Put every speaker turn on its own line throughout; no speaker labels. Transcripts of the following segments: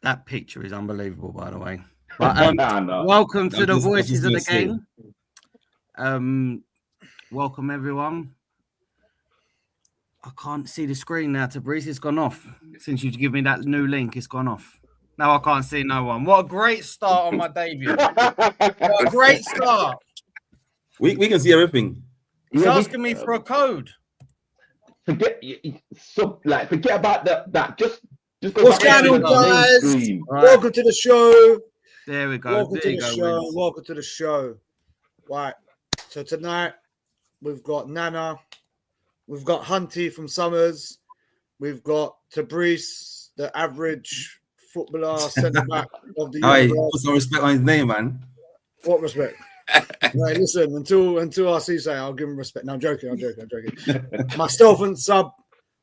That picture is unbelievable, by the way. But welcome to the Voices of the Game. Welcome everyone. I can't see the screen now, Tabriz. It's gone off. Since you've given me that new link, it's gone off. Now I can't see no one. What a great start on my debut. What a great start.
We can see everything.
He's asking me for a code.
Forget about that. Just go.
What's going on, guys? Right. Welcome to the show.
There we go.
Welcome to the show. Welcome to the show. Right. So tonight we've got Nana, we've got Hunty from Summers, we've got Tabriz, the average footballer centre back of the
year. Put some respect on his name, man.
What respect? Right, listen, until RC say I'll give him respect. No, I'm joking. Myself and Sub,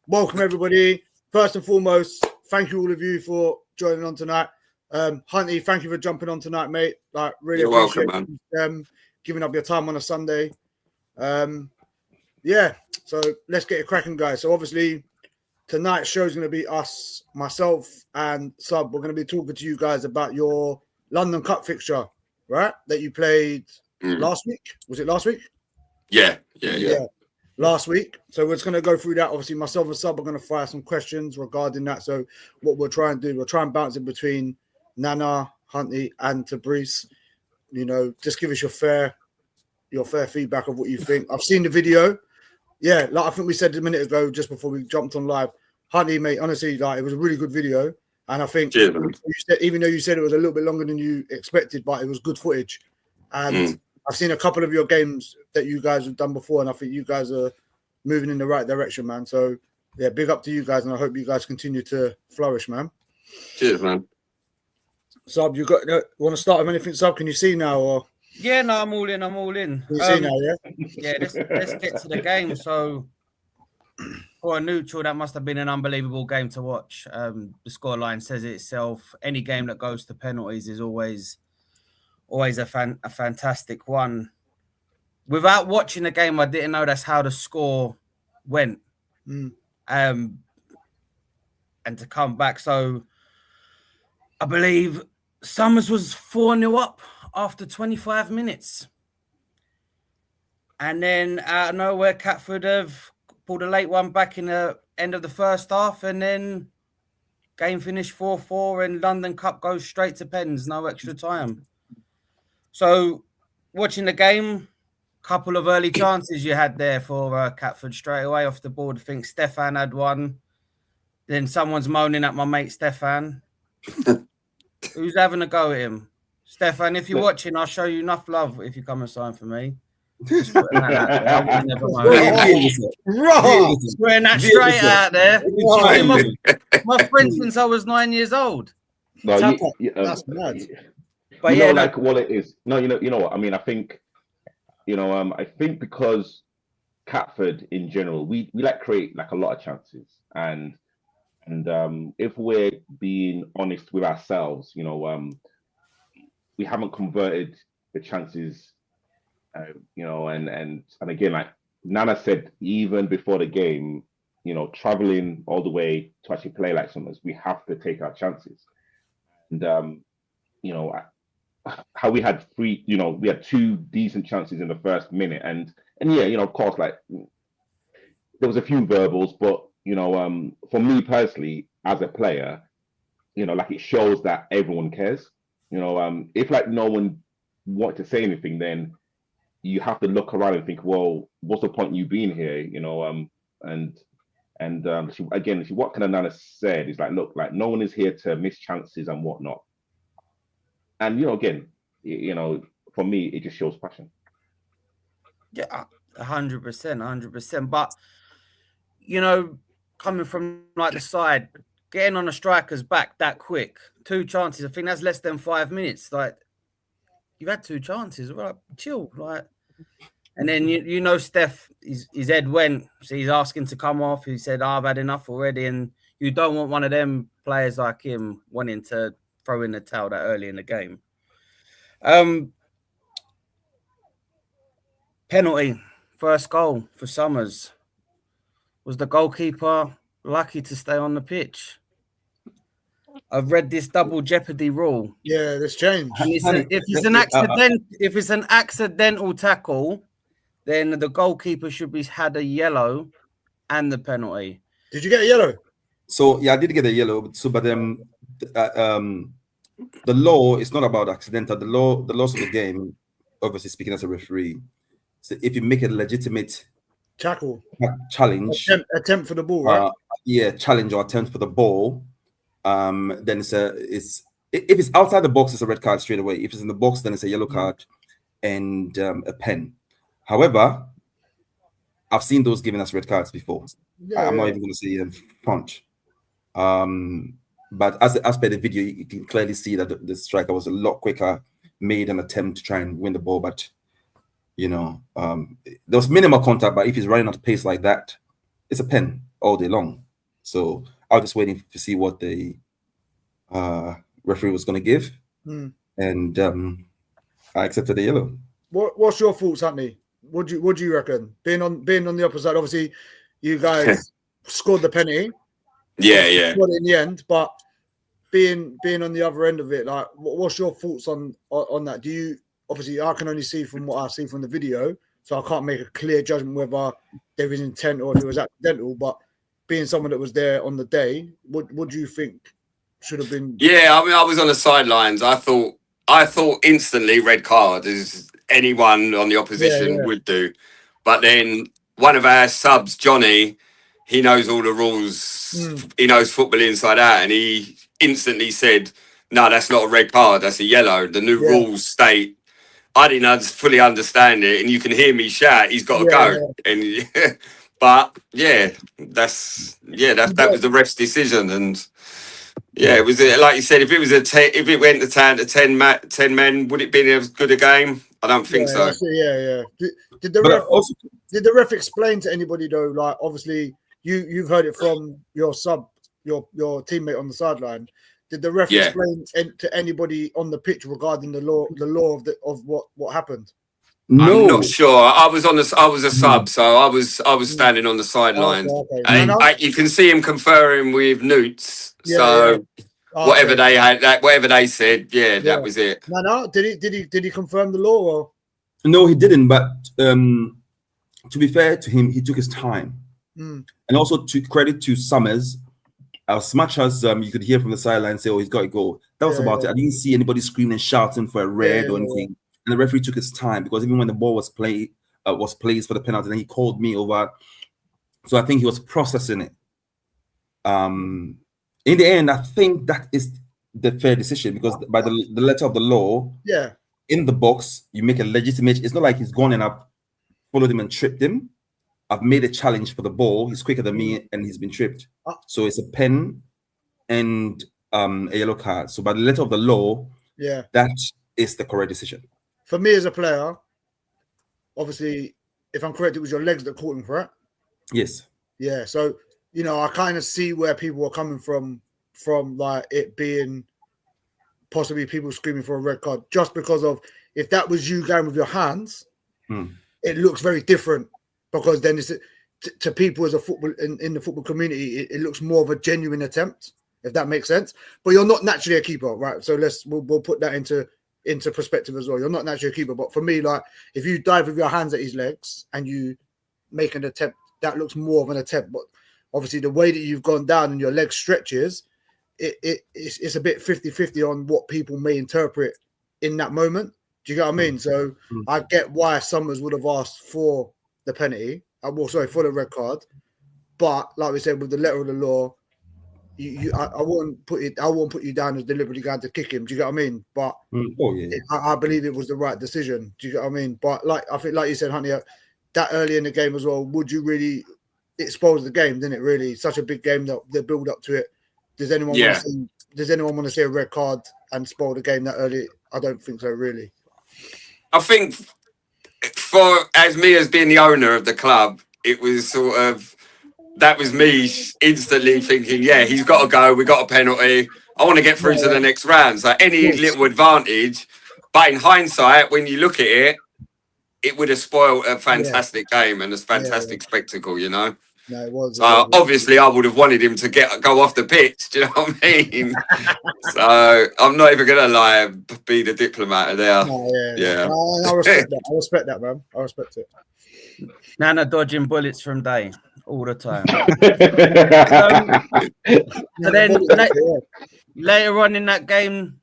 welcome everybody. First and foremost, thank you all of you for joining on tonight. Hunty, thank you for jumping on tonight, mate. Like, really
You're
appreciate
welcome, man.
Giving up your time on a Sunday. Yeah, so let's get it cracking, guys. So obviously tonight's show is going to be us, myself and Sub. We're going to be talking to you guys about your London Cup fixture, right? That you played last week. Was it last week?
Yeah.
Last week. So we're just going to go through that. Obviously, myself and Sub are going to fire some questions regarding that. So what we'll try and do, we'll try and bounce in between Nana, Hunty, and Tabriz. You know, just give us your fair feedback of what you think. I've seen the video. Yeah, like I think we said a minute ago, just before we jumped on live. Hunty, mate, honestly, like it was a really good video. And I think even though you said it was a little bit longer than you expected, but it was good footage. And I've seen a couple of your games that you guys have done before, and I think you guys are moving in the right direction, man. So, yeah, big up to you guys, and I hope you guys continue to flourish, man.
Cheers, man.
Sub, you want to start with anything, Sub? Can you see now? Or
yeah, no, I'm all in.
Can you see now, yeah?
Yeah, let's get to the game. So, for a neutral, that must have been an unbelievable game to watch. The scoreline says it itself. Any game that goes to penalties is always a fantastic one. Without watching the game, I didn't know that's how the score went. And to come back, so I believe Summers was 4-0 up after 25 minutes. And then out of nowhere, Catford have pulled a late one back in the end of the first half, and then game finished 4-4, and London Cup goes straight to pens, no extra time. So, watching the game, couple of early chances you had there for Catford straight away off the board. I think Stefan had one. Then someone's moaning at my mate Stefan. Who's having a go at him? Stefan, if you're watching, I'll show you enough love if you come and sign for me. Just putting that out straight out there. My friend since I was 9 years old.
No,
that's mad.
But you know, like what it is. No, you know what I mean. I think, I think because Catford in general, we like create like a lot of chances, and if we're being honest with ourselves, we haven't converted the chances, and again, like Nana said, even before the game, traveling all the way to actually play like Summers, we have to take our chances, and how we had we had two decent chances in the first minute, and yeah, of course, like there was a few verbals, but for me personally as a player, like it shows that everyone cares. If like no one wanted to say anything, then you have to look around and think, well, what's the point you being here? What kind of Nana said is like, look, like no one is here to miss chances and whatnot. And for me, it just shows passion.
Yeah, 100%. But coming from like the side, getting on a striker's back that quick, 2 chances. I think that's less than 5 minutes. Like you've had 2 chances, right? Chill, like. And then Steph, his head went, so he's asking to come off. He said, "I've had enough already," and you don't want one of them players like him wanting to throw in the towel that early in the game. Penalty, first goal for Summers. Was the goalkeeper lucky to stay on the pitch? I've read this double jeopardy rule.
Yeah, there's change.
And it's if it's an accidental tackle, then the goalkeeper should be had a yellow and the penalty.
Did you get a yellow?
So yeah, I did get a yellow. So, but the law is not about accidental. The laws of the game, obviously speaking as a referee, so if you make a legitimate
Tackle.
challenge,
Attempt for the ball, right?
Challenge or attempt for the ball, then if it's outside the box, it's a red card straight away. If it's in the box, then it's a yellow card and a pen. However, I've seen those giving us red cards before. I'm not even going to say in front. But as per the video, you can clearly see that the striker was a lot quicker, made an attempt to try and win the ball, but there was minimal contact. But if he's running at a pace like that, it's a pen all day long. So I was just waiting to see what the referee was going to give, and I accepted the yellow.
What's your thoughts, Anthony? What do you reckon? Being on the opposite side, obviously, you guys scored the penalty.
Yeah.
Scored in the end, but being on the other end of it, like, what's your thoughts on that? Do you obviously? I can only see from what I see from the video, so I can't make a clear judgment whether there was intent or if it was accidental. But being someone that was there on the day, what do you think should have been?
Yeah, I mean, I was on the sidelines. I thought instantly red card, as anyone on the opposition would do. But then one of our subs, Johnny, he knows all the rules. He knows football inside out, and he instantly said, "No, that's not a red card. That's a yellow." The new rules state. I didn't fully understand it, and you can hear me shout, "He's got to go!" And but that was the ref's decision, and it was like you said. If it was if it went to 10 men, would it be as good a game? I don't think so.
Did the ref explain to anybody though? Like, obviously, you've heard it from your sub, your teammate on the sideline. Did the ref explain to anybody on the pitch regarding the law of what happened?
No.
I'm not sure. I was a sub, so I was standing on the sidelines.
Okay.
And you can see him conferring with Newts. Whatever they had, whatever they said, that was it.
No. Did he confirm the law? Or?
No, he didn't. But to be fair to him, he took his time. And also to credit to Summers, as much as you could hear from the sideline say, "Oh, he's got to go," that was about it. I didn't see anybody screaming and shouting for a red or anything. And the referee took his time, because even when the ball was placed for the penalty, then he called me over. So I think he was processing it. In the end, I think that is the fair decision, because by the letter of the law, in the box, you make a legitimate. It's not like he's gone and I've followed him and tripped him. I've made a challenge for the ball. He's quicker than me, and he's been tripped. So it's a pen and a yellow card. So by the letter of the law, that is the correct decision.
For me as a player, obviously, if I'm correct, it was your legs that caught him, correct?
Yes.
Yeah. So, I kind of see where people are coming from like it being possibly people screaming for a red card, just because of, if that was you going with your hands, it looks very different, because then it's to people as a football in the football community, it looks more of a genuine attempt, if that makes sense. But you're not naturally a keeper, right? So we'll put that into perspective as well. You're not naturally a keeper, but for me, like, if you dive with your hands at his legs and you make an attempt, that looks more of an attempt. But obviously, the way that you've gone down and your leg stretches, it's a bit 50-50 on what people may interpret in that moment. Do you get what I mean? So I get why Summers would have asked for the penalty. For the red card. But like we said, with the letter of the law, I won't put you down as deliberately going to kick him. Do you get what I mean? But I believe it was the right decision. Do you get what I mean? But I think, like you said, Honey, that early in the game as well, would you really expose the game? Didn't it really? Such a big game, that the build up to it. Does anyone want to see a red card and spoil the game that early? I don't think so, really.
I think as being the owner of the club, it was sort of, that was me instantly thinking, he's got to go. We got a penalty. I want to get through to the next round. So any little advantage, but in hindsight, when you look at it, it would have spoiled a fantastic game and a fantastic spectacle,
No, it was.
So obviously, I would have wanted him to go off the pitch. Do you know what I mean? So I'm not even gonna lie, be the diplomat there.
No, yeah. No, I respect that. I respect that, man. I respect it.
Nana dodging bullets from day all the time. So then later on in that game,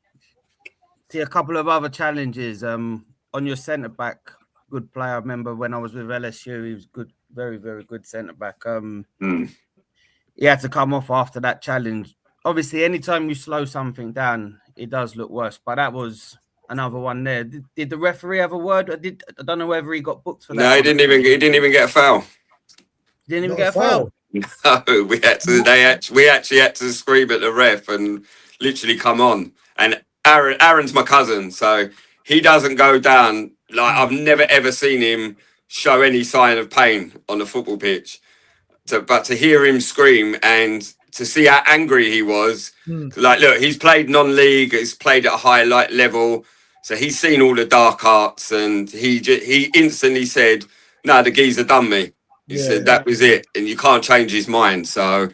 see a couple of other challenges. On your centre back, good player. I remember when I was with LSU, he was good, very, very good centre back. He had to come off after that challenge. Obviously, anytime you slow something down, it does look worse. But that was another one there. Did the referee have a word? I don't know whether he got booked for that.
No, he didn't even get a foul.
Didn't even get a foul.
No, we actually had to scream at the ref and literally come on. And Aaron's my cousin, so he doesn't go down. Like, I've never ever seen him show any sign of pain on the football pitch. But to hear him scream and to see how angry he was, like, look, he's played non-league, he's played at a high level, so he's seen all the dark arts, and he instantly said, "No, the geezer done me." He said that was it, and you can't change his mind. So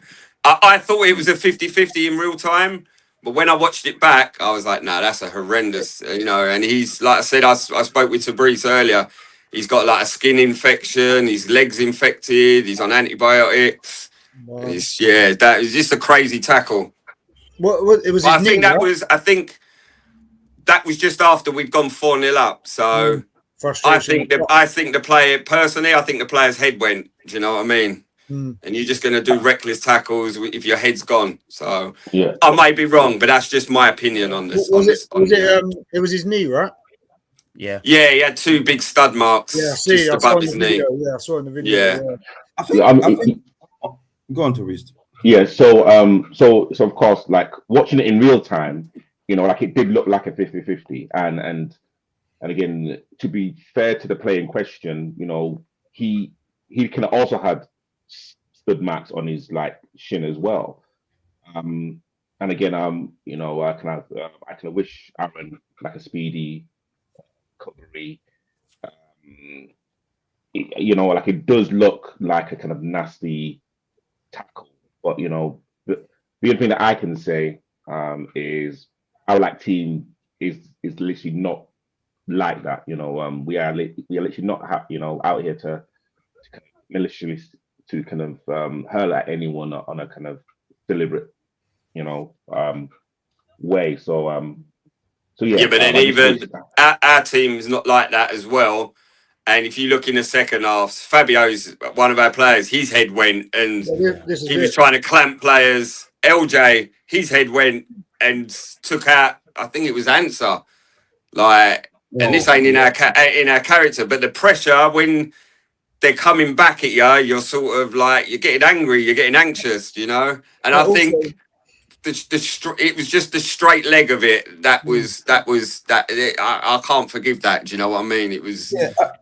I thought it was a 50-50 in real time, but when I watched it back, I was like, "No, that's a horrendous," And he's, like I said, I spoke with Fabrice earlier. He's got like a skin infection. His legs infected. He's on antibiotics. Wow. That was just a crazy tackle.
What it was? I think
that was just after we'd gone 4-0 up. So I think the player's head went. Do you know what I mean? And you're just going to do reckless tackles if your head's gone. So I may be wrong, but that's just my opinion on this.
It was his knee, right?
Yeah, he had two big stud marks just above his knee.
Yeah, I saw in the video.
Yeah.
I think go on to Reese.
Yeah, so of course, like, watching it in real time, like, it did look like a 50-50. And again, to be fair to the player in question, he can also have stud marks on his, like, shin as well. And again, I can wish Aaron, like, a speedy recovery. Like, it does look like a kind of nasty tackle, but the only thing that I can say is our team is literally not like that. We are literally not out here to kind of maliciously to kind of hurl at anyone on a kind of deliberate way. So yeah,
but then even our team is not like that as well. And if you look in the second half, Fabio's one of our players. His head went, and he was trying to clamp players. LJ, his head went and took out, I think it was Answer. And this ain't in our character, but the pressure when they're coming back at you, you're sort of like, you're getting angry, you're getting anxious, And I think it was just the straight leg of it. I can't forgive that. Do you know what I mean? It was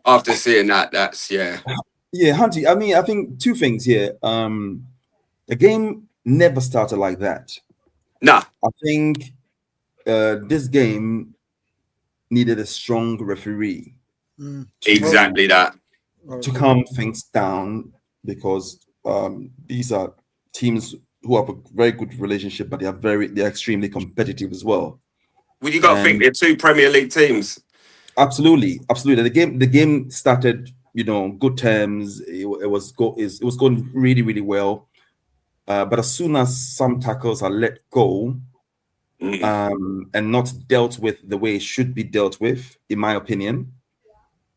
after seeing that. Yeah,
Hunty. I mean, I think two things here. The game never started like that.
Nah,
I think this game needed a strong referee.
Exactly that.
To calm things down, because these are teams who have a very good relationship, but they're extremely competitive as well.
Well, you got to think they're two Premier League teams.
Absolutely. The game started, good terms. It was going really, really well. But as soon as some tackles are let go, and not dealt with the way it should be dealt with, in my opinion,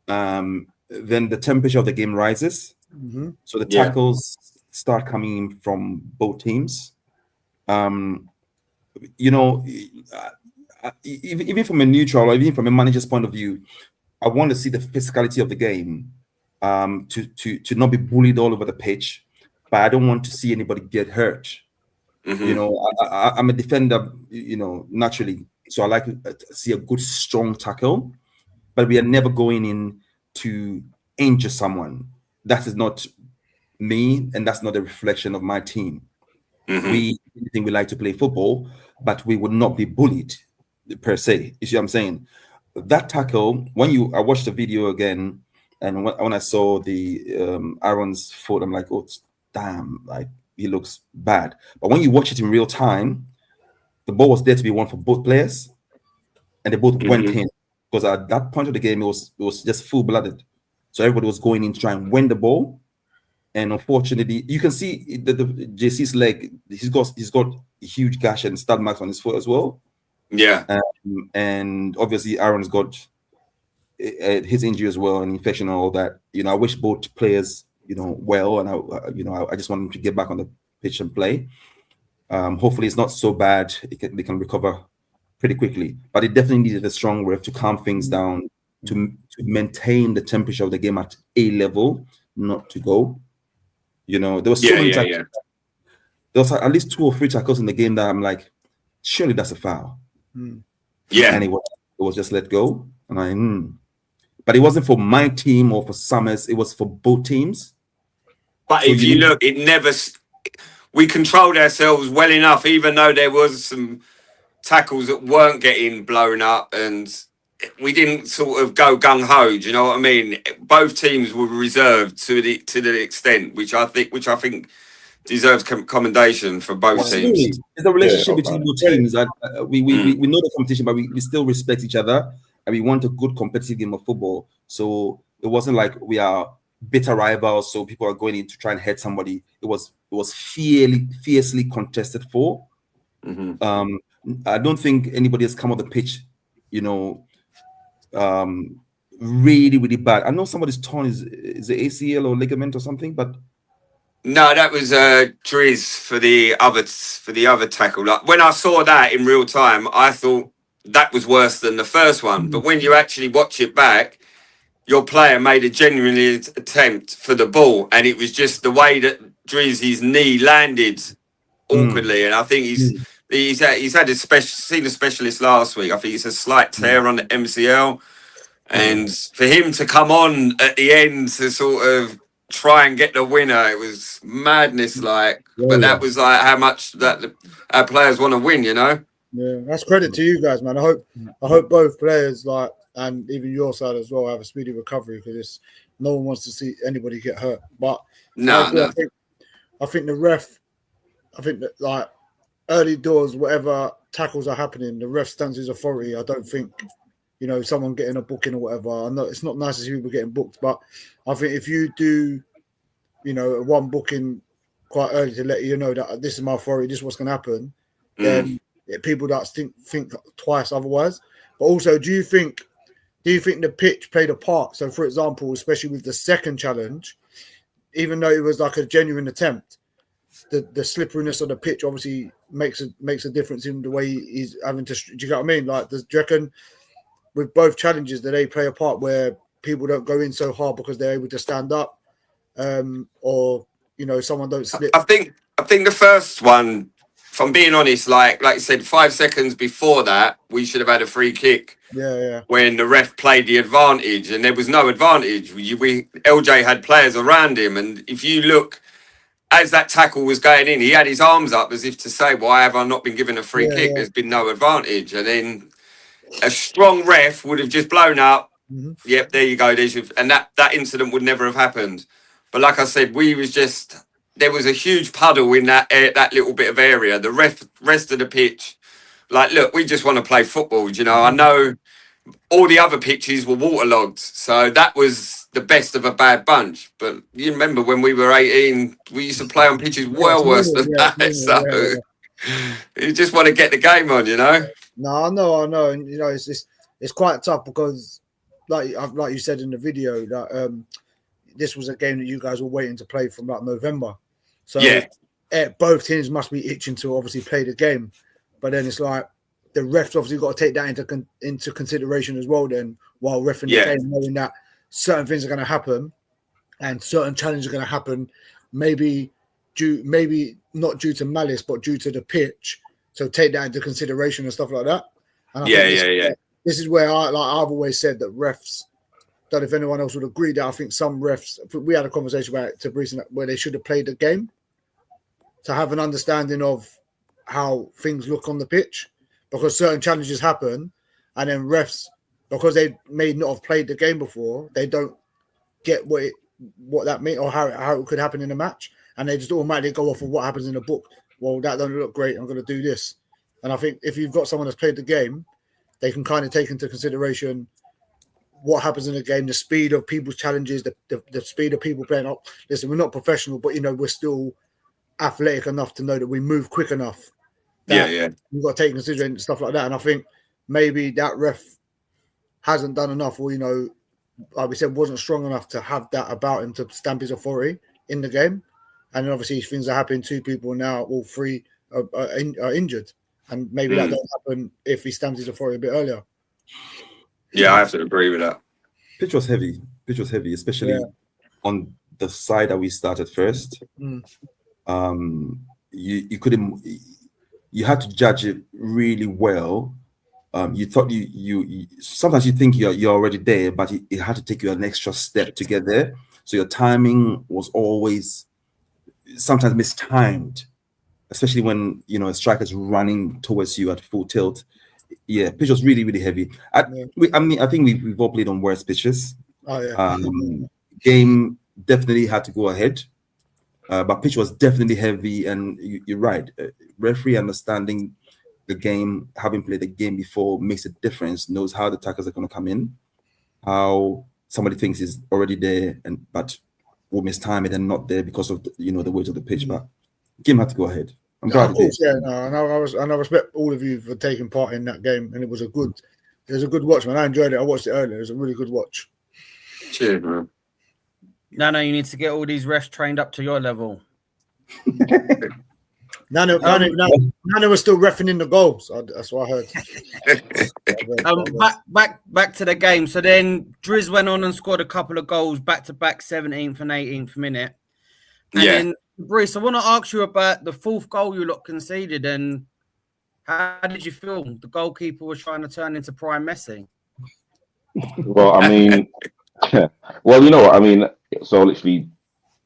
then the temperature of the game rises. So the tackles start coming in from both teams. Even from a neutral or even from a manager's point of view, I want to see the physicality of the game, to not be bullied all over the pitch, but I don't want to see anybody get hurt. I'm a defender, naturally, so I like to see a good strong tackle, but we are never going in to injure someone. That is not me, and that's not a reflection of my team. We like to play football, but we would not be bullied per se. You see what I'm saying? That tackle, I watched the video again, and when I saw the Aaron's foot, I'm like, oh, damn, like he looks bad. But when you watch it in real time, the ball was there to be won for both players, and they both went in, because at that point of the game, it was just full-blooded. So everybody was going in to try and win the ball. And unfortunately, you can see the JC's leg. He's got a huge gash and stud marks on his foot as well.
Yeah.
And obviously, Aaron's got his injury as well, and infection and all that. I wish both players, well, and I just want them to get back on the pitch and play. Hopefully, it's not so bad. They can recover pretty quickly. But it definitely needed a strong ref to calm things down, to maintain the temperature of the game at a level, not to go. There was so many tackles. There was at least 2 or 3 tackles in the game that I'm like, surely that's a foul.
Yeah.
And it was just let go. And but it wasn't for my team or for Summers. It was for both teams.
But if you look, we controlled ourselves well enough, even though there was some tackles that weren't getting blown up, and we didn't sort of go gung ho. Do you know what I mean? Both teams were reserved to the extent which I think deserves commendation for both teams.
There's a relationship between both teams. We know the competition, but we still respect each other, and we want a good competitive game of football. So it wasn't like we are bitter rivals, so people are going in to try and hurt somebody. It was fiercely contested for. I don't think anybody has come on the pitch, really, really bad. I know somebody's torn is it ACL or ligament or something, but
no, that was Driz for the other tackle. Like, when I saw that in real time, I thought that was worse than the first one. But when you actually watch it back, your player made a genuine attempt for the ball, and it was just the way that Drizzy's knee landed awkwardly. And I think he's had seen a specialist last week. I think it's a slight tear on the MCL, and for him to come on at the end to sort of try and get the winner, it was madness. But that was like how much that our players want to win. Yeah,
that's credit to you guys, man. I hope both players, and even your side as well, have a speedy recovery, because no one wants to see anybody get hurt. But
no.
I think the ref, that early doors, whatever tackles are happening, the ref stands his authority. I don't think, someone getting a booking or whatever. I know it's not nice to see people getting booked, but I think if you do, one booking quite early to let you know that this is my authority, this is what's going to happen, then people that think twice otherwise. But also, do you think the pitch played a part? So, for example, especially with the second challenge, even though it was like a genuine attempt, the slipperiness of the pitch obviously makes a difference in the way he's having to. Do you get what I mean? Do you reckon with both challenges that they play a part where people don't go in so hard because they're able to stand up, or someone don't slip?
I think the first one, if I'm being honest, like you said, 5 seconds before that, we should have had a free kick.
Yeah.
When the ref played the advantage, and there was no advantage. LJ had players around him, and if you look, as that tackle was going in, he had his arms up as if to say, "Why have I not been given a free kick?
Yeah.
There's been no advantage." And then a strong ref would have just blown up. Yep, there you go. And that incident would never have happened. But like I said, there was a huge puddle in that little bit of area. The rest of the pitch, look, we just want to play football. I know all the other pitches were waterlogged, so that was the best of a bad bunch. But you remember when we were 18, we used to play on pitches well worse than that. So you just want to get the game on,
No, I know, and it's quite tough because, like you said in the video, that this was a game that you guys were waiting to play from November. So both teams must be itching to obviously play the game, but then it's like the refs obviously got to take that into consideration as well. Then while reffing the game, knowing that certain things are going to happen and certain challenges are going to happen, maybe not due to malice, but due to the pitch. So take that into consideration and stuff like that. And this is where I've always said that refs. Don't know if anyone else would agree that I think some refs. We had a conversation about it to Brees where they should have played the game to have an understanding of how things look on the pitch, because certain challenges happen, and then refs, because they may not have played the game before, they don't get what that means or how it could happen in a match. and they just automatically go off of what happens in the book. Well, that don't look great. I'm going to do this. And I think if you've got someone that's played the game, they can kind of take into consideration what happens in the game, the speed of people's challenges, the speed of people playing up. Listen, we're not professional, but we're still athletic enough to know that we move quick enough.
Yeah.
You've got to take consideration stuff like that. And I think maybe that ref hasn't done enough, or like we said, wasn't strong enough to have that about him to stamp his authority in the game. And then obviously things are happening. 2 people now, all 3 are injured. And maybe that don't happen if he stamps his authority a bit earlier.
Yeah, I have to agree with that.
Pitch was heavy, especially on the side that we started first. You couldn't. You had to judge it really well. You thought you sometimes you think you're already there, but it had to take you an extra step to get there. So your timing was always sometimes mistimed, especially when a striker's running towards you at full tilt. Yeah, pitch was really, really heavy. I think we've all played on worse pitches.
Oh yeah.
Game definitely had to go ahead, but pitch was definitely heavy. And you're right, referee understanding the game, having played the game before, makes a difference. Knows how the tackles are going to come in, how somebody thinks is already there, but will mistime it and not there because of the weight of the pitch. But game had to go ahead. I'm glad it did.
Yeah, and I respect all of you for taking part in that game, and it was a good watch, man. I enjoyed it. I watched it earlier. It was a really good watch.
Cheers, man.
No, you need to get all these refs trained up to your level.
Nano was still reffing in the goals. That's what I heard.
Back to the game. So then Driz went on and scored a couple of goals back to back, 17th and 18th minute. And then, Bruce, I want to ask you about the 4th goal you lot conceded, and how did you feel? The goalkeeper was trying to turn into prime Messi.
Well, I mean, well, you know what I mean. So literally,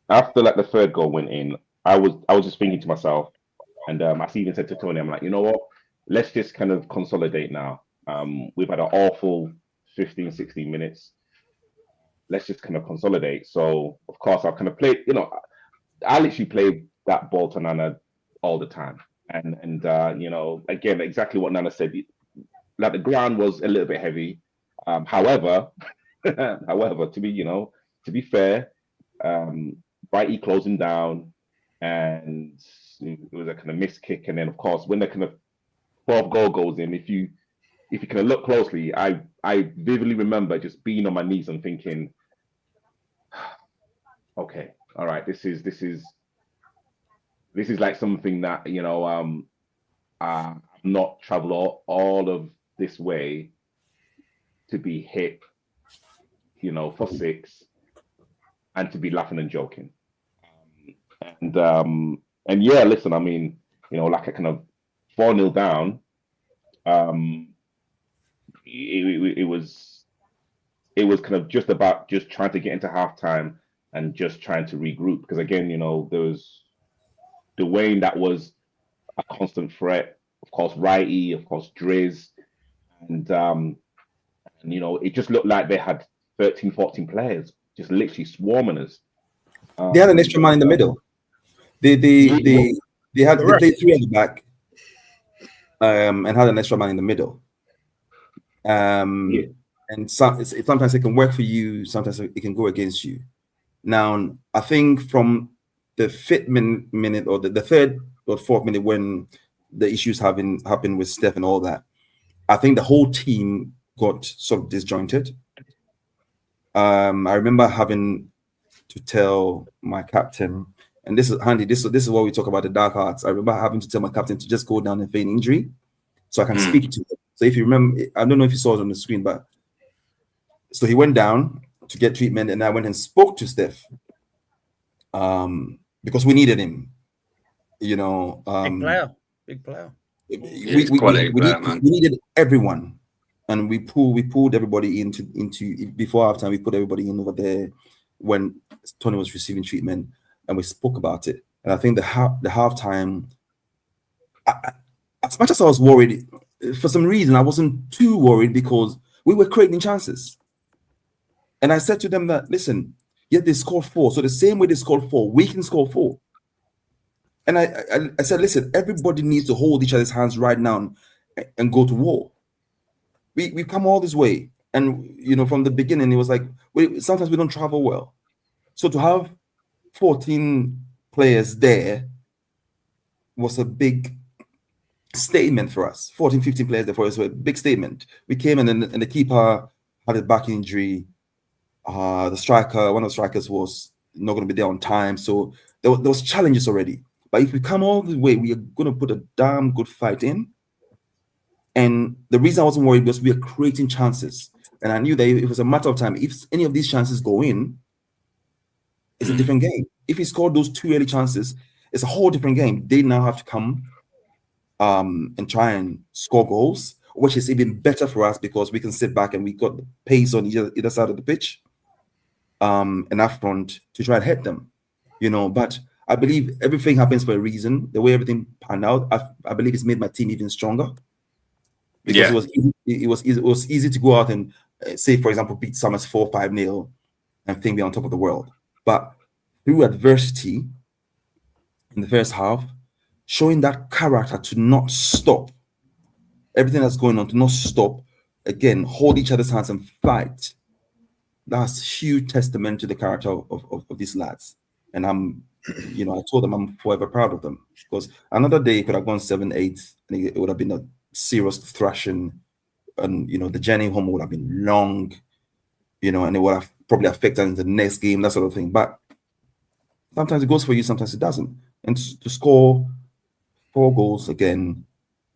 after like the 3rd goal went in, I was just thinking to myself, and I even said to Tony, I'm like, you know what? Let's just kind of consolidate now. We've had an awful 15, 16 minutes. Let's just kind of consolidate. So of course I kind of played, I literally played that ball to Nana all the time. And again, exactly what Nana said, like the ground was a little bit heavy. However, to be fair, Brighty closing down, and it was a kind of missed kick. And then of course, when the kind of 4th goal goes in, if you kind of look closely, I vividly remember just being on my knees and thinking, okay, all right, this is like something that I've not traveled all of this way to be hit, for 6, and to be laughing and joking. And yeah, listen, I mean, like a kind of 4-0 down, it was kind of just about just trying to get into halftime and just trying to regroup, because again, there was Dwayne that was a constant threat, of course Righty, of course Driz, and it just looked like they had 13, 14 players just literally swarming us.
They had an extra man in the middle. They played 3 at the back, and had an extra man in the middle. And sometimes it can work for you, sometimes it can go against you. Now, I think from the 5th minute or the 3rd or 4th minute, when the issues happened with Steph and all that, I think the whole team got sort of disjointed. I remember having to tell my captain, and this is handy. This is what we talk about, the dark arts. I remember having to tell my captain to just go down and feign injury, so I can speak to him. So if you remember, I don't know if you saw it on the screen, but so he went down to get treatment, and I went and spoke to Steph, because we needed him. Big player. We needed everyone, and we pulled everybody into before halftime. We put everybody in over there when Tony was receiving treatment, and we spoke about it. And I think the halftime, as much as I was worried, for some reason I wasn't too worried, because we were creating chances. And I said to them that, listen, yeah, they scored 4, so the same way they scored 4, we can score 4. And I said, listen, everybody needs to hold each other's hands right now and go to war. We've come all this way. And, from the beginning, it was like, sometimes we don't travel well. So to have 14 players there was a big statement for us. 14, 15 players there for us was a big statement. We came in and the keeper had a back injury. The striker, one of the strikers was not going to be there on time. So there was challenges already. But if we come all the way, we are going to put a damn good fight in. And the reason I wasn't worried was we are creating chances. And I knew that it was a matter of time. If any of these chances go in, it's a different game. If he scored those 2 early chances, it's a whole different game. They now have to come and try and score goals, which is even better for us because we can sit back and we got the pace on either side of the pitch and up front to try and hit them. But I believe everything happens for a reason. The way everything panned out, I believe it's made my team even stronger. Because it was easy to go out and say, for example, beat Summers 4-5-0 and think we're on top of the world. But through adversity in the first half, showing that character to not stop everything that's going on, to not stop, again, hold each other's hands and fight. That's huge testament to the character of these lads. And I told them I'm forever proud of them because another day it could have gone 7-8 and it would have been a serious thrashing, and the journey home would have been long, and it would have probably affected the next game, that sort of thing. But sometimes it goes for you, sometimes it doesn't. And to score 4 goals again,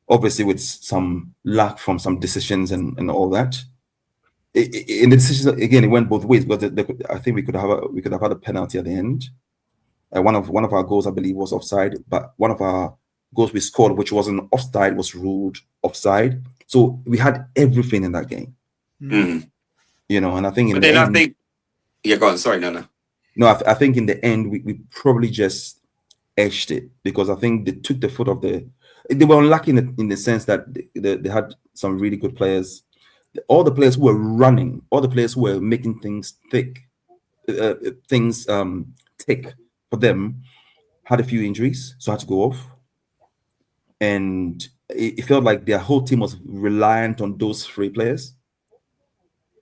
obviously with some lack from some decisions and all that. In the decisions again, it went both ways, but I think we could have had a penalty at the end. One of our goals, I believe, was offside, but one of our goals we scored, which wasn't offside, was ruled offside. So we had everything in that game. And I think
go on. Sorry, no.
No, I think in the end we probably just edged it because I think they took the foot off the. They were unlucky in the sense that they had some really good players. All the players who were running, all the players who were making things tick for them, had a few injuries, so had to go off. And it felt like their whole team was reliant on those 3 players.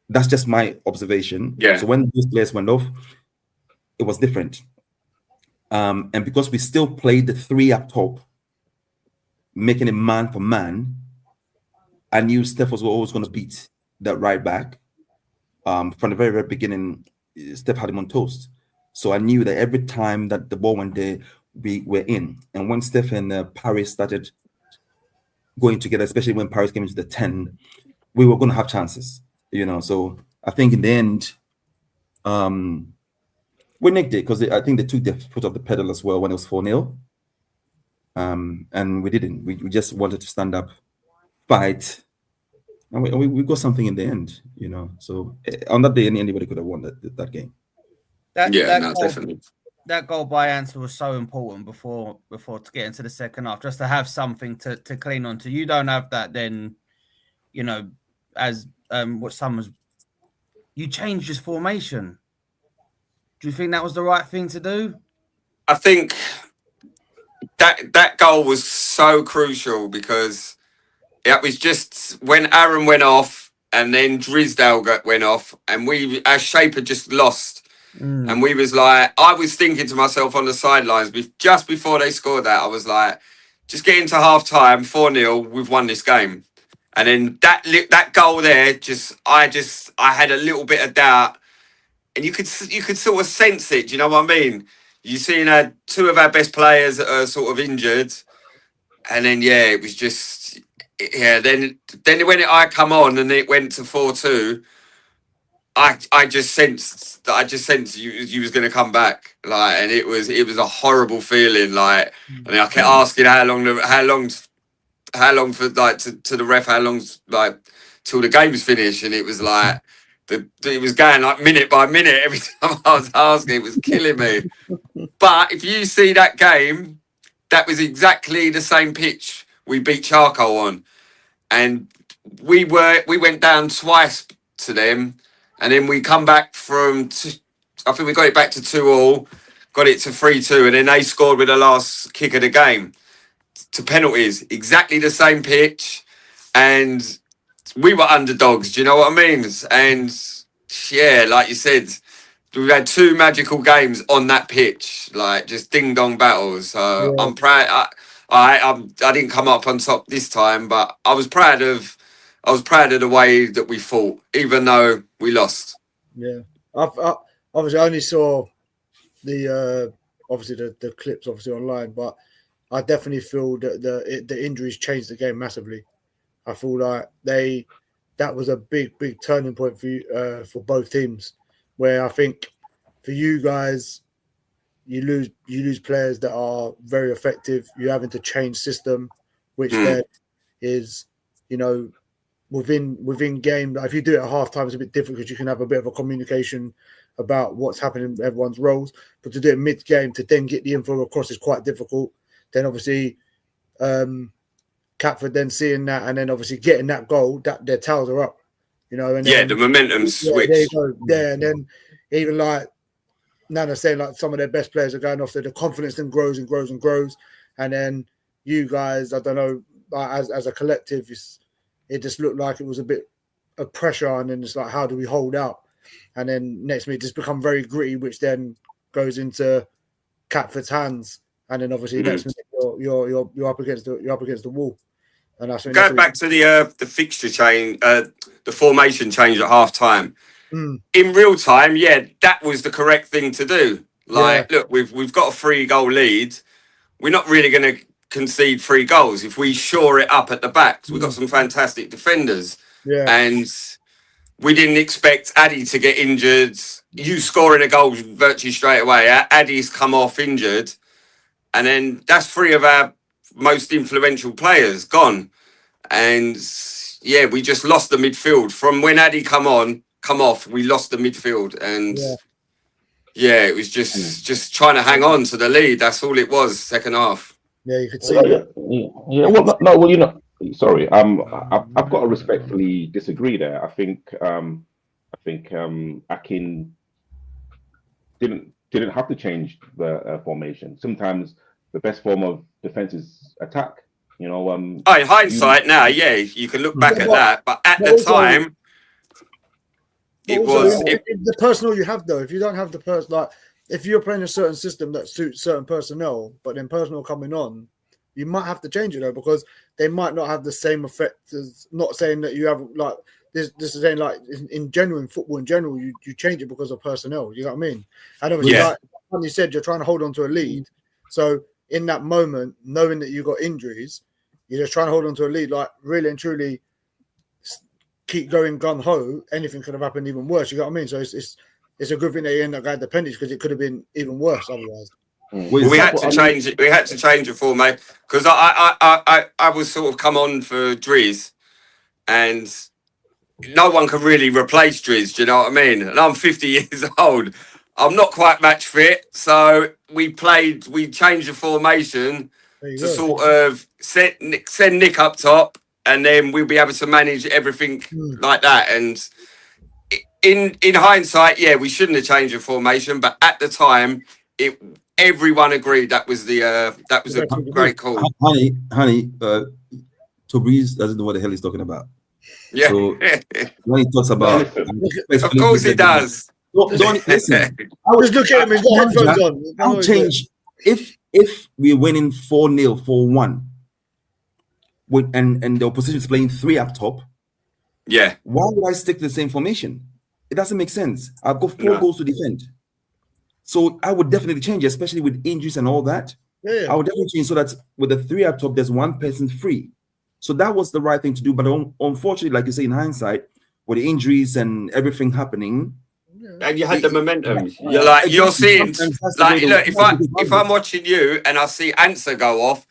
That's just my observation.
Yeah.
So when those players went off, it was different. And because we still played the 3 up top, making it man for man, I knew Steph was always going to beat that right back. From the very, very beginning, Steph had him on toast. So I knew that every time that the ball went there, we were in. And when Steph and Paris started going together, especially when Paris came into the 10, we were going to have chances, So I think in the end, we nicked it because I think they took their foot off the pedal as well when it was 4-0. And we didn't. We just wanted to stand up, fight, and we got something in the end, So on that day, anybody could have won that game.
Definitely. That goal by Ansel was so important before to get into the second half, just to have something to clean on to. You don't have that, then, as what Summers, you changed his formation. Do you think that was the right thing to do?
I think that goal was so crucial because it was just when Aaron went off and then Drisdale went off and our shape had just lost. And we was like, I was thinking to myself on the sidelines, just before they scored that, I was like, just get into half time, 4-0, we've won this game. And then that goal there, I had a little bit of doubt, and you could sort of sense it. Do you know what I mean? You seen 2 of our best players that are sort of injured, and then it was just Then when I come on and it went to 4-2. I just sensed you was going to come back, and it was a horrible feeling, and I kept asking how long for to the ref, how long's till the game's finished, and it was it was going minute by minute every time I was asking. It was killing me. But if you see that game, that was exactly the same pitch we beat Charcoal on, and we went down twice to them. And then we come back I think we got it back to 2-2, got it to 3-2, and then they scored with the last kick of the game to penalties. Exactly the same pitch, and we were underdogs. Do you know what I mean? And yeah, like you said, we've had 2 magical games on that pitch, like just ding dong battles. So I'm proud. I didn't come up on top this time, but I was proud of the way that we fought, even though we lost.
Yeah, I obviously I only saw the obviously the clips obviously online, but I definitely feel that the injuries changed the game massively. I feel like that was a big turning point for you, for both teams, where I think for you guys you lose players that are very effective. You're having to change system, which then is, you know, within game. If you do it at halftime, it's a bit different because you can have a bit of a communication about what's happening in everyone's roles. But to do it mid game to then get the info across is quite difficult. Then obviously, Catford then seeing that and then obviously getting that goal, that their towels are up, you know. And
yeah,
then,
the momentum switch.
There you go. There, and then even like Nana saying, like some of their best players are going off there, the confidence then grows and grows and grows. And then you guys, I don't know, as a collective, it just looked like it was a bit of pressure, and then it's like, how do we hold out? And then next minute just become very gritty, which then goes into Catford's hands. And then obviously next minute you're up against the wall. And that's
going back to the fixture change, the formation change at half time. In real time, yeah, that was the correct thing to do. Like, look, we've got a 3-goal lead. We're not really going to concede 3 goals if we shore it up at the back. We've got some fantastic defenders, and we didn't expect Addy to get injured. You scoring a goal virtually straight away. Addy's come off injured, and then that's 3 of our most influential players gone. And yeah, we just lost the midfield from when Addy come off. We lost the midfield, and it was just trying to hang on to the lead. That's all it was. Second half.
Yeah, you could see that.
Yeah. Well, no. Well, you know, sorry. I've got to respectfully disagree there. I think Akin didn't have to change the formation. Sometimes the best form of defense is attack. You know.
In hindsight, now, you can look back at that, but at the time, it was
the personnel you have though. If you don't have the person, like if you're playing a certain system that suits certain personnel, but then personnel coming on, you might have to change it though, because they might not have the same effect as. Not saying that you have like this is saying like in general, in football in general, you change it because of personnel. You know what I mean? And obviously, like you said, you're trying to hold on to a lead. So in that moment, knowing that you got injuries, you're just trying to hold on to a lead. Like really and truly, keep going gun ho. Anything could have happened even worse. You know what I mean? So it's a good thing that you end up going to penalties, because it could have been even worse otherwise.
We had to change it. We had to change it for mate, because I was sort of come on for Driz, and no one can really replace Driz. Do you know what I mean? And I'm 50 years old. I'm not quite match fit, so we changed the formation to sort of send Nick up top, and then we'll be able to manage everything like that. And in hindsight, we shouldn't have changed the formation, but at the time, everyone agreed that was a great call.
Honey, Tabriz doesn't know what the hell he's talking about.
Yeah.
So when he talks about,
of course he does.
Don't listen.
I was looking at him. He's got headphones on.
I'll change if we're winning 4-0, 4-1, and the opposition is playing 3 up top.
Yeah.
Why would I stick to the same formation? It doesn't make sense. I've got 4 goals to defend. So I would definitely change, especially with injuries and all that. I would definitely change so that with the 3 up top, there's 1 person free. So that was the right thing to do. But unfortunately, like you say, in hindsight, with the injuries and everything happening,
and you had the momentum. You're seeing, like, look, if I'm watching you and I see Answer go off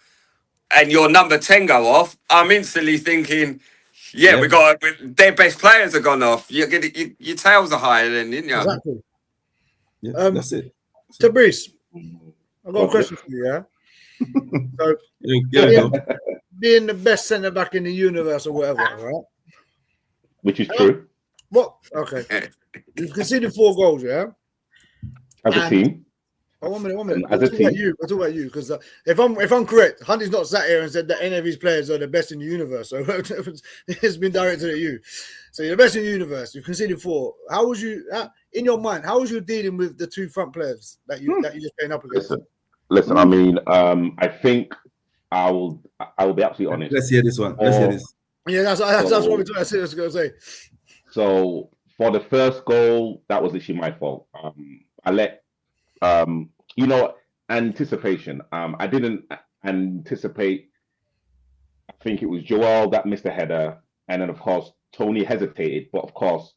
and your number 10 go off, I'm instantly thinking, we got their best players have gone off. Your tails are higher then, didn't you?
Exactly.
Yeah, that's it.
Tabriz, I've got a question for you. So, being the best centre back in the universe or whatever, right?
Which is true.
What? Okay. You've conceded 4 goals,
as a team.
Oh, 1 minute.
And
We'll
as a
talk about
team,
you. We'll talk about you because if I'm correct, Hunty's not sat here and said that any of his players are the best in the universe. So it's been directed at you. So you're the best in the universe. You've conceded 4. How was you in your mind? How was you dealing with the 2 front players that you just playing up against?
Listen. I mean, I think I will be absolutely honest.
Let's hear this one. Let's hear this.
Yeah, that's what we're doing. I was going to say.
So for the first goal, that was actually my fault. I let anticipation. I didn't anticipate. I think it was Joel that missed a header, and then of course Tony hesitated, but of course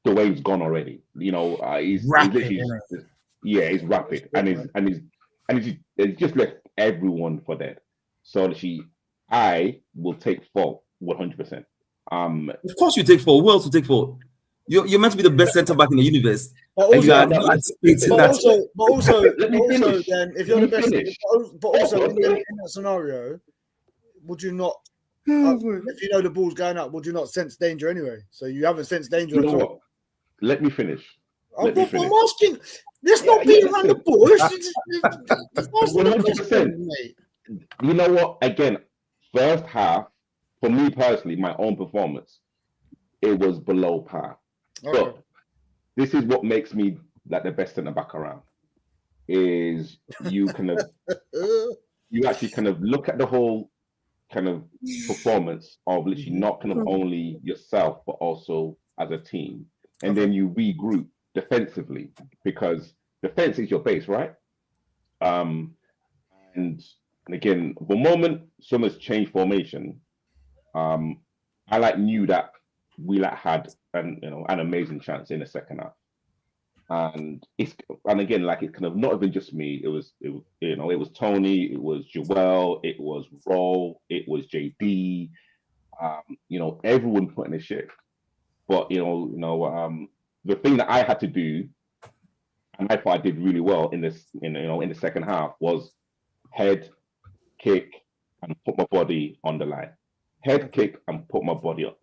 the wave's gone already. He's
Rapid,
he's rapid, and he's just left everyone for dead. So I will take fault 100%.
Of course, you take 4. Who else will take 4? You're meant to be the best centre back in the universe.
But also,
let me finish.
Then if you're the best, but also in that scenario, would you not? If you know the ball's going up, would you not sense danger anyway? So you haven't sensed danger at all.
What? Let me finish.
I'm asking. Let's not beat around the bush.
100%. You know what? Again, first half, for me personally, my own performance, it was below par.
Okay.
But this is what makes me like the best centre back around. Is you actually kind of look at the whole kind of performance of literally not kind of only yourself but also as a team, and then you regroup defensively because defense is your base, right? And again, the moment Summers changed formation, I knew that we had an amazing chance in the second half, and again it's kind of not even just me. It was Tony, it was Joel, it was Ro, it was JD. Everyone put in a shift, but the thing that I had to do, and I thought I did really well in this, in the second half, was head, kick, and put my body on the line. Head kick and put my body up,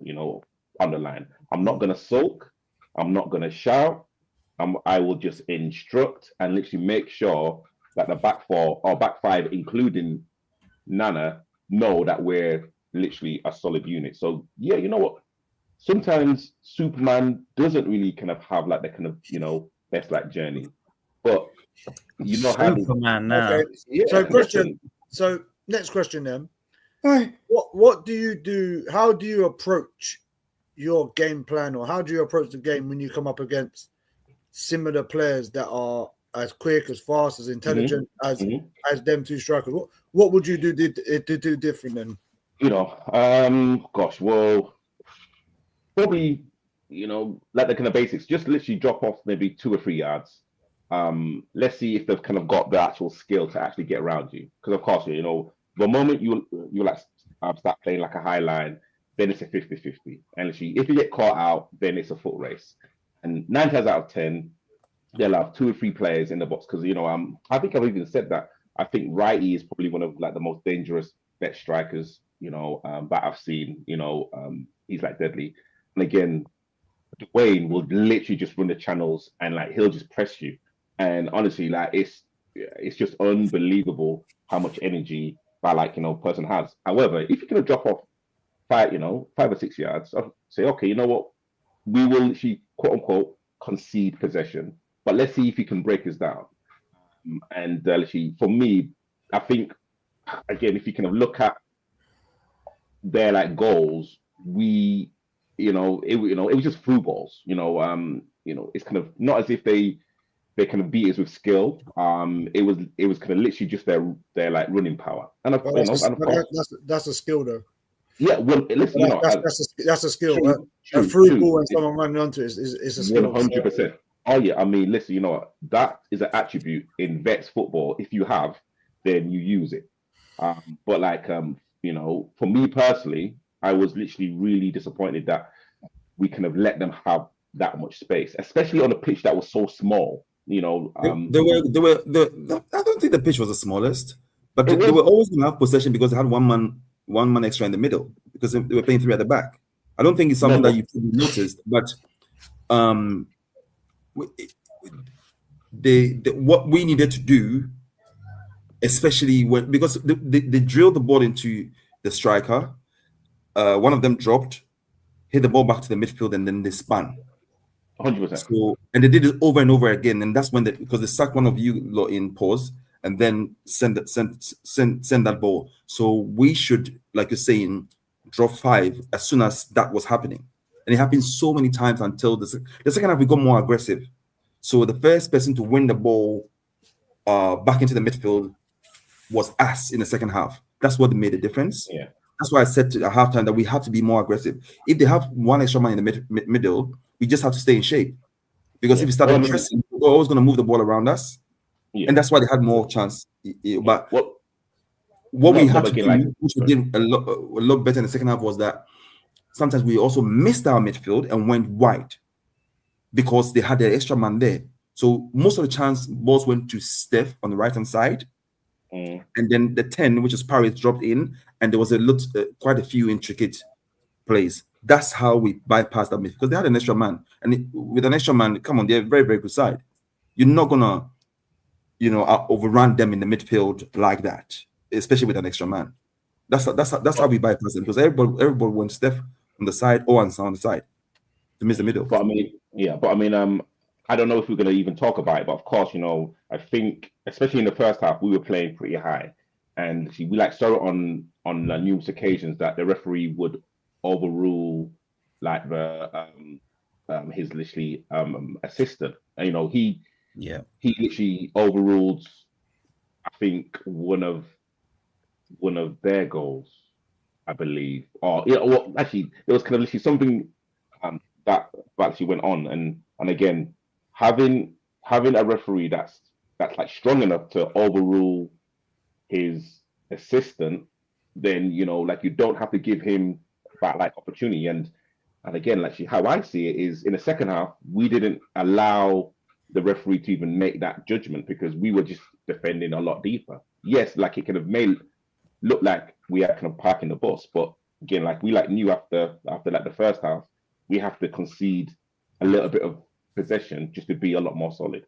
on the line. I'm not gonna sulk. I'm not gonna shout. I will just instruct and literally make sure that the back 4 or back 5, including Nana, know that we're literally a solid unit. So yeah, you know what? Sometimes Superman doesn't really kind of have like the kind of best like journey, but how
Superman now.
Okay. Yeah, so next question then. What do you do? How do you approach your game plan, or how do you approach the game when you come up against similar players that are as quick, as fast, as intelligent as them 2 strikers? What would you do to do different then?
Well, probably like the kind of basics. Just literally drop off maybe 2 or 3 yards. Let's see if they've kind of got the actual skill to actually get around you. Because of course, the moment you like start playing like a high line, then it's a 50-50. And if you get caught out, then it's a foot race. And 9 times out of 10, they'll have 2 or 3 players in the box. Because I think I've even said that. I think Righty is probably one of like the most dangerous bet strikers that I've seen. He's like deadly. And again, Dwayne will literally just run the channels and like he'll just press you. And honestly, like it's just unbelievable how much energy that person has. However, if you can drop off 5 or 6 yards, I'll say, okay, you know what, we will literally quote unquote concede possession, but let's see if you can break us down. And literally, for me, I think again, if you kind of look at their like goals, it was just through balls. It's kind of not as if they kind of beat us with skill. It was kind of literally just their like running power. And
that's a skill though.
Yeah, well, listen,
that's a skill. A through ball and someone running onto it is a skill.
100%. Oh yeah, I mean, listen, that is an attribute in Vets football. If you have, then you use it. But like, for me personally, I was literally really disappointed that we kind of let them have that much space, especially on a pitch that was so small. I don't
think the pitch was the smallest, but they were always going to have possession because they had one man extra in the middle because they were playing 3 at the back. I don't think it's something that you probably noticed, but what we needed to do, especially because they drilled the ball into the striker. One of them dropped, hit the ball back to the midfield, and then they spun.
100%.
So, and they did it over and over again, and that's when because they sacked one of you lot in pause, and then send that ball. So we should, like you're saying, drop 5 as soon as that was happening, and it happened so many times until the second half we got more aggressive. So the first person to win the ball back into the midfield was us in the second half. That's what made a difference.
Yeah.
That's why I said at halftime that we have to be more aggressive. If they have one extra man in the middle, we just have to stay in shape. Because if we start pressing, we're always going to move the ball around us. Yeah. And that's why they had more chance. But what we had to do, which we did a lot better in the second half, was that sometimes we also missed our midfield and went wide because they had the extra man there. So most of the chance balls went to Steph on the right-hand side. And then the 10, which is Paris, dropped in, and there was quite a few intricate plays. That's how we bypassed that midfield, because they had an extra man, and with an extra man, come on, they're a very, very good side. You're not gonna, overrun them in the midfield like that, especially with an extra man. That's how we bypass them, because everybody wants Steph on the side or on the side to miss the middle.
But I don't know if we're going to even talk about it, but of course, I think, especially in the first half, we were playing pretty high. And we saw it on numerous occasions that the referee would overrule his literally assistant. And, he literally overruled, I think, one of their goals, I believe. Or actually, there was kind of literally something that actually went on. And again, having a referee that's strong enough to overrule his assistant, then you don't have to give him that opportunity. And again, how I see it is, in the second half, we didn't allow the referee to even make that judgment because we were just defending a lot deeper. Yes, it could have made look like we are kind of parking the bus, but again, we knew after the first half, we have to concede a little bit of possession just to be a lot more solid.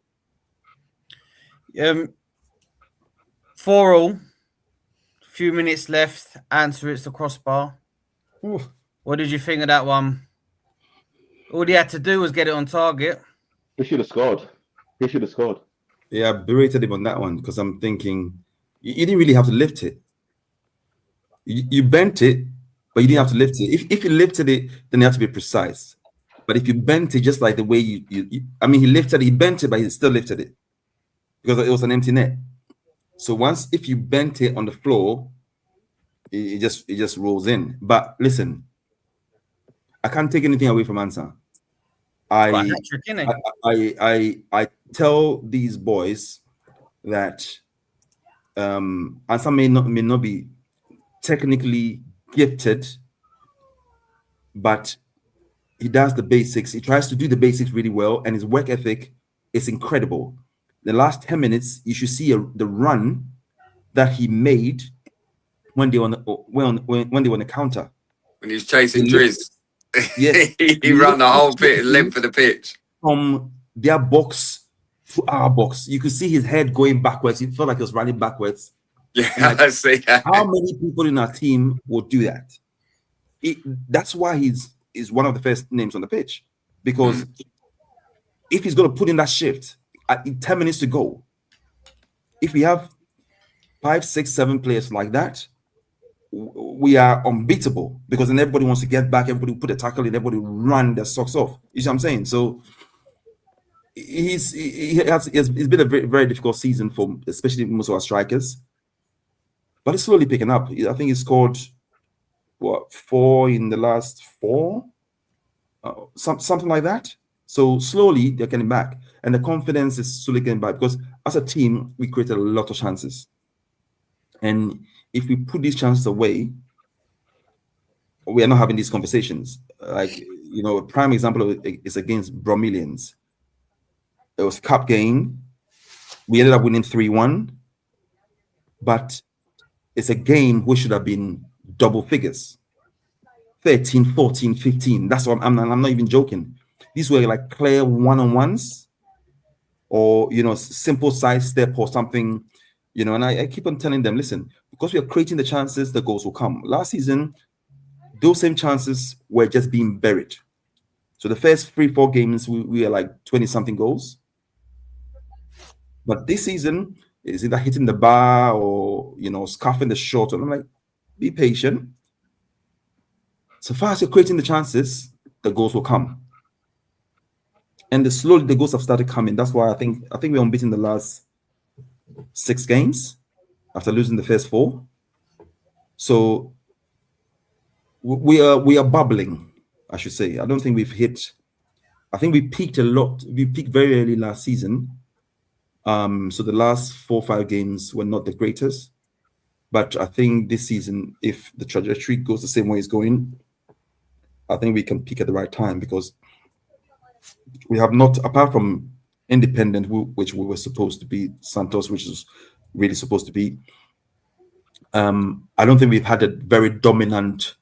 4-4, few minutes left. Answer, it's the crossbar. Ooh. What did you think of that one? All he had to do was get it on target.
He should have scored.
Yeah, I berated him on that one because I'm thinking you didn't really have to lift it. You bent it, but you didn't have to lift it. If you lifted it, then you have to be precise. But if you bent it just like the way he lifted it, he bent it, but he still lifted it because it was an empty net. So if you bent it on the floor, it just rolls in. But listen, I can't take anything away from Ansa. I tell these boys that Ansa may not be technically gifted, but he does the basics. He tries to do the basics really well, and his work ethic is incredible. The last 10 minutes, you should see the run that he made when they were on the counter.
When he was chasing Driz.
Yes.
he ran the whole length of the pitch.
From their box to our box. You could see his head going backwards. He felt like he was running backwards.
Yeah, I see.
How many people in our team will do that? That's why he's one of the first names on the pitch. Because if he's going to put in that shift at 10 minutes to go, if we have 5, 6, 7 players like that, we are unbeatable, because then everybody wants to get back, everybody will put a tackle in, everybody will run their socks off. You see what I'm saying? So it's been a very, very difficult season for especially most of our strikers, but it's slowly picking up. I think he scored 4 in the last 4, something like that. So slowly they're getting back, and the confidence is slowly getting back, because as a team we created a lot of chances, and if we put these chances away, we are not having these conversations. A prime example is against Bromelians. It was a cup game. We ended up winning 3-1, but it's a game which should have been double figures, 13, 14, 15. That's what I'm not even joking. These were clear one-on-ones, or simple side step or something, and I keep on telling them, listen, because we are creating the chances, the goals will come. Last season, those same chances were just being buried. So the first 3-4 games, we are like 20-something goals. But this season, is either hitting the bar or, scuffing the shot. And I'm like, be patient. So far as you're creating the chances, the goals will come. And slowly the goals have started coming. That's why I think we're unbeaten the last 6 games after losing the first 4. So we are bubbling, I should say. I don't think we've hit. I think we peaked a lot. We peaked very early last season. So the last 4 or 5 games were not the greatest. But I think this season, if the trajectory goes the same way it's going, I think we can peak at the right time, because we have not, apart from Independent, which we were supposed to be, Santos, which is really supposed to be, I don't think we've had a very dominant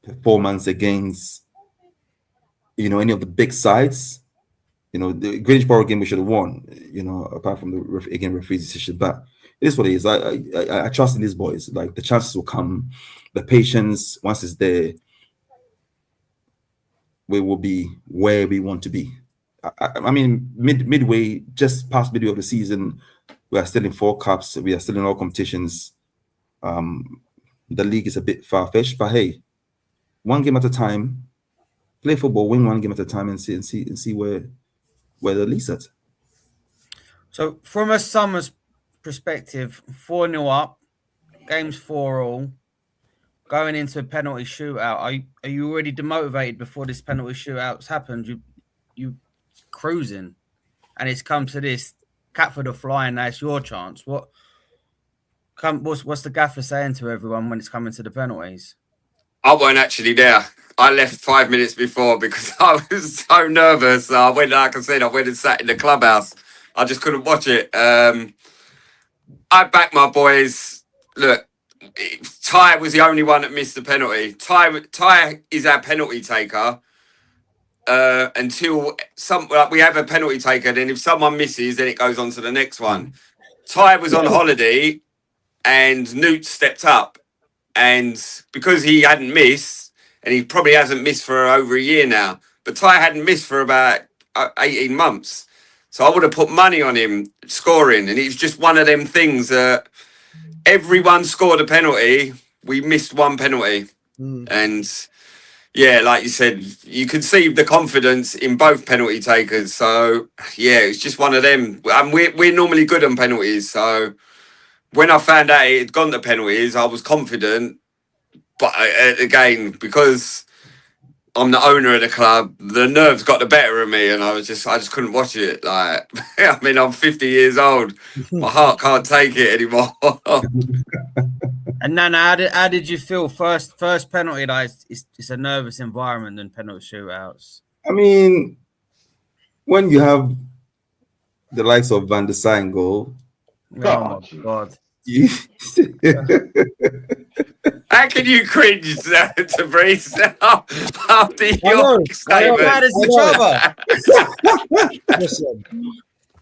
performance against, any of the big sides. The Greenwich Borough game we should have won, apart from the referee's decision. But it is what it is. I trust in these boys. Like, the chances will come. The patience, once it's there, we will be where we want to be. I mean, midway, just past midway of the season, we are still in 4 cups. We are still in all competitions. The league is a bit far-fetched, but hey, one game at a time. Play football, win one game at a time, and see where the league's at.
So, from a Summers perspective, 4-0 up, games 4 all, going into a penalty shootout. Are you already demotivated before this penalty shootout's happened? You cruising, and it's come to this. Catford are flying. Now it's your chance. What's the gaffer saying to everyone when it's coming to the penalties?
I weren't actually there. I left 5 minutes before because I was so nervous. I went, like I said, and sat in the clubhouse. I just couldn't watch it. I backed my boys. Look, Ty was the only one that missed the penalty. Ty is our penalty taker. Until we have a penalty taker, then if someone misses, then it goes on to the next one. Ty was on holiday, and Newt stepped up, and because he hadn't missed, and he probably hasn't missed for over a year now, but Ty hadn't missed for about 18 months, so I would have put money on him scoring, and it's just one of them things that everyone scored a penalty. We missed one penalty, and. Yeah, like you said, you could see the confidence in both penalty takers. So, yeah, it's just one of them. And we're normally good on penalties. So, when I found out it had gone to penalties, I was confident. But again, because I'm the owner of the club, the nerves got the better of me, and I just couldn't watch it. Like, I mean, I'm 50 years old. My heart can't take it anymore.
And Nana, how did you feel? First penalty, like it's a nervous environment in penalty shootouts.
I mean, when you have the likes of Van der Sar in goal,
oh my God!
How can you cringe to Breeze after your statement?
How does the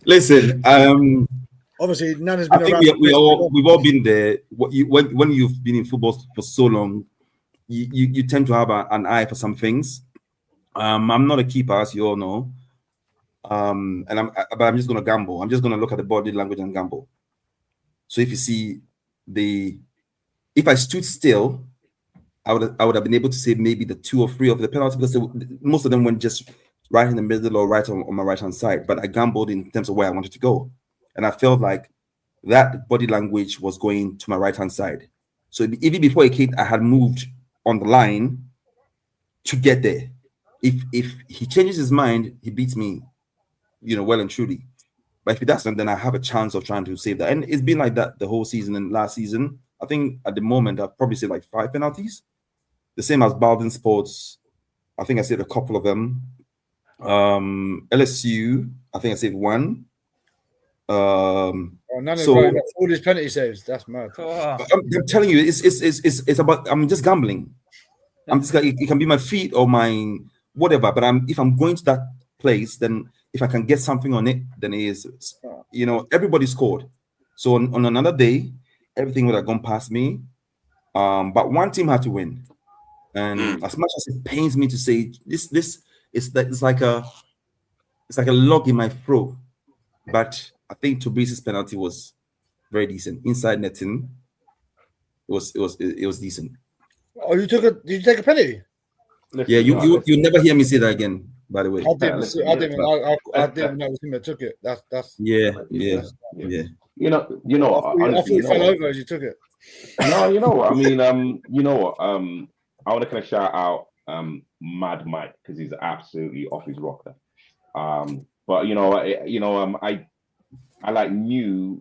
Listen,
obviously, Nana's been
I think
around.
we've all been there. When you've been in football for so long, you tend to have an eye for some things. I'm not a keeper, as you all know, but I'm just going to gamble. I'm just going to look at the body language and gamble. So if you see if I stood still, I would have been able to say maybe the 2 or 3 of the penalties, because most of them went just right in the middle or right on my right hand side. But I gambled in terms of where I wanted to go. And I felt like that body language was going to my right-hand side. So even before it came, I had moved on the line to get there. If he changes his mind, he beats me, well and truly. But if he doesn't, then I have a chance of trying to save that. And it's been like that the whole season. And last season, I think at the moment, I've probably saved like 5 penalties. The same as Baldwin Sports. I think I saved a couple of them. LSU, I think I saved 1.
Nana's running all his penalty saves. That's mad.
I'm telling you, it's about. I'm just gambling. I'm just. It can be my feet or my whatever. But if I'm going to that place, then if I can get something on it, then it is, you know, everybody scored. So on another day, everything would have gone past me. But one team had to win. And as much as it pains me to say this it's like a log in my throat. But I think Tobias's penalty was very decent. Inside netting, it was decent.
Oh, did you take a penalty?
Yeah, you never hear me say that again. By the way,
I didn't know it was him that took it. That's
yeah.
You know.
I thought you fell over as you took it.
No, you know what I mean. You know what? I want to kind of shout out Mad Mike because he's absolutely off his rocker. But I like knew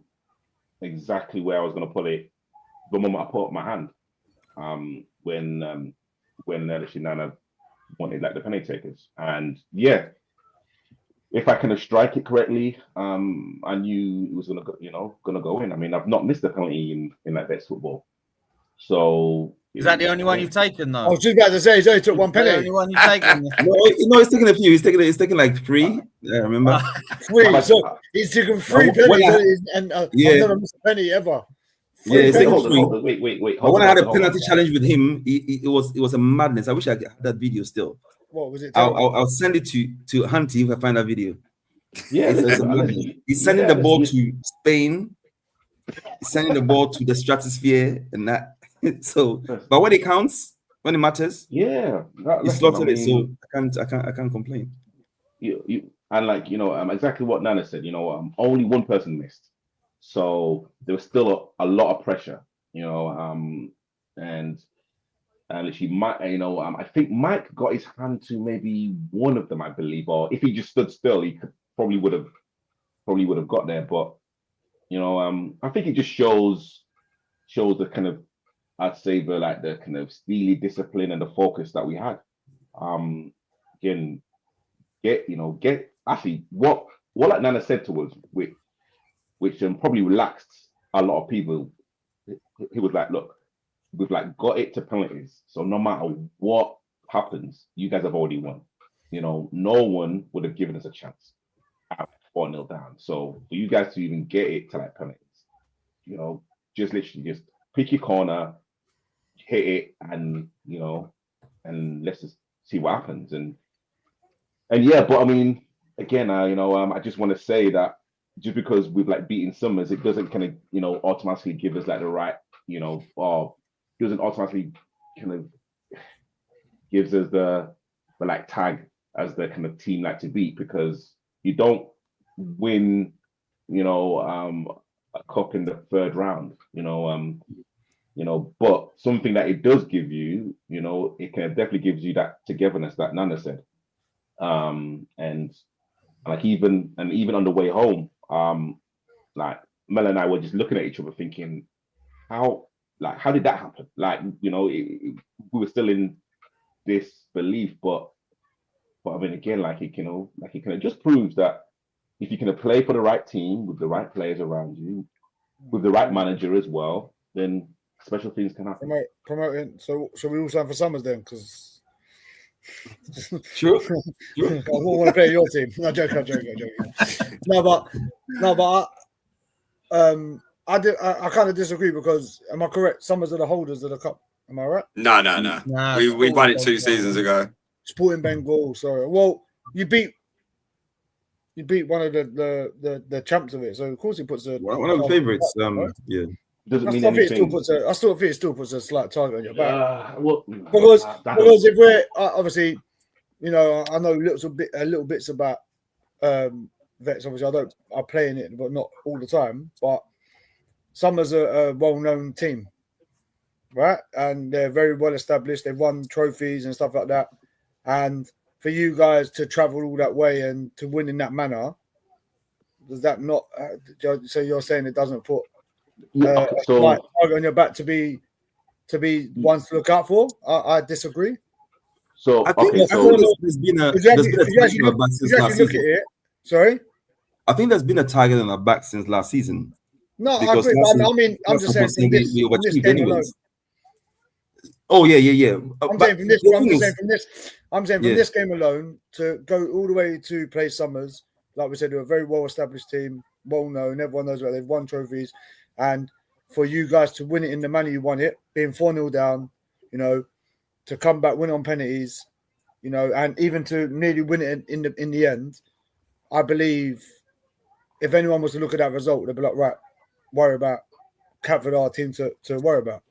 exactly where I was going to put it the moment I put up my hand. When Nana wanted like the penalty takers, and yeah, if I kind of strike it correctly, I knew it was gonna go in. I mean, I've not missed a penalty in like Vets football. So
is that the only one you've taken though?
I was just about to say he's only took one penalty.
The only one you've taken?
No, he's taking a few. He's taking like 3. Yeah, remember?
3. So he's taken 3 penalties, and I've never missed a penalty ever.
He's taking 3.
Wait.
But when I had a penalty challenge with him, it was a madness. I wish I had that video still.
What was it?
I'll send it to Hunty if I find that video.
Yeah,
he's sending the ball to Spain. He's sending the ball to the stratosphere and that. So, but when it counts, when it matters, he slaughtered it. So I can't complain.
You and like exactly what Nana said. Only one person missed, so there was still a lot of pressure. And she might, I think Mike got his hand to maybe one of them, I believe, or if he just stood still, he probably would have got there. But I think it just shows the kind of, I'd say the kind of steely discipline and the focus that we had. Again, get actually what like Nana said to us, which probably relaxed a lot of people. He was like, look, we've like got it to penalties, so no matter what happens, you guys have already won. No one would have given us a chance at 4-0 down. So for you guys to even get it to like penalties, just literally just pick your corner, hit it, and and let's just see what happens. And yeah, but I mean, again, I just want to say that just because we've like beaten Summers, it doesn't kind of automatically give us like the right, or doesn't automatically kind of gives us the like tag as the kind of team like to beat, because you don't win a cup in the 3rd round, but something that it does give you, it can definitely gives you that togetherness that Nana said. And like even on the way home, like Mel and I were just looking at each other thinking, how did that happen? Like, we were still in this belief, but I mean, again, it just proves that if you can play for the right team with the right players around you, with the right manager as well, then special things can happen.
Promoting. So shall we all sign for Summers then? Because
Sure.
I won't want to play your team. No, joking. I kind of disagree, because am I correct? Summers are the holders of the cup. Am I right?
No. We won it 2 seasons ago.
Sporting Bengal. Sorry. Well, you beat one of the champs of it, so of course he puts
one of the favorites. Yeah.
Doesn't mean anything.
I still think it still puts a slight target on your back.
Because
if we're obviously, I know little bits about Vets. Obviously, I play in it, but not all the time. But Summers are a well-known team, right? And they're very well established. They've won trophies and stuff like that. And for you guys to travel all that way and to win in that manner, does that not? So you're saying it doesn't put target on your back to be ones to look out for? I disagree.
So I think there's been a target on our back since last season.
Sorry,
I think there's been a target on our back since last season.
No, I agree. I mean, I'm just saying we overachieved anyways.
Oh yeah.
I'm saying from this game alone to go all the way to play Summers Like we said, they're a very well-established team, well-known. Everyone knows where they've won trophies. And for you guys to win it in the manner you won it, being 4-0 down, you know, to come back, win on penalties, you know, and even to nearly win it in the end, I believe if anyone was to look at that result, they'd be like, right, worry about Catford, our team to worry about.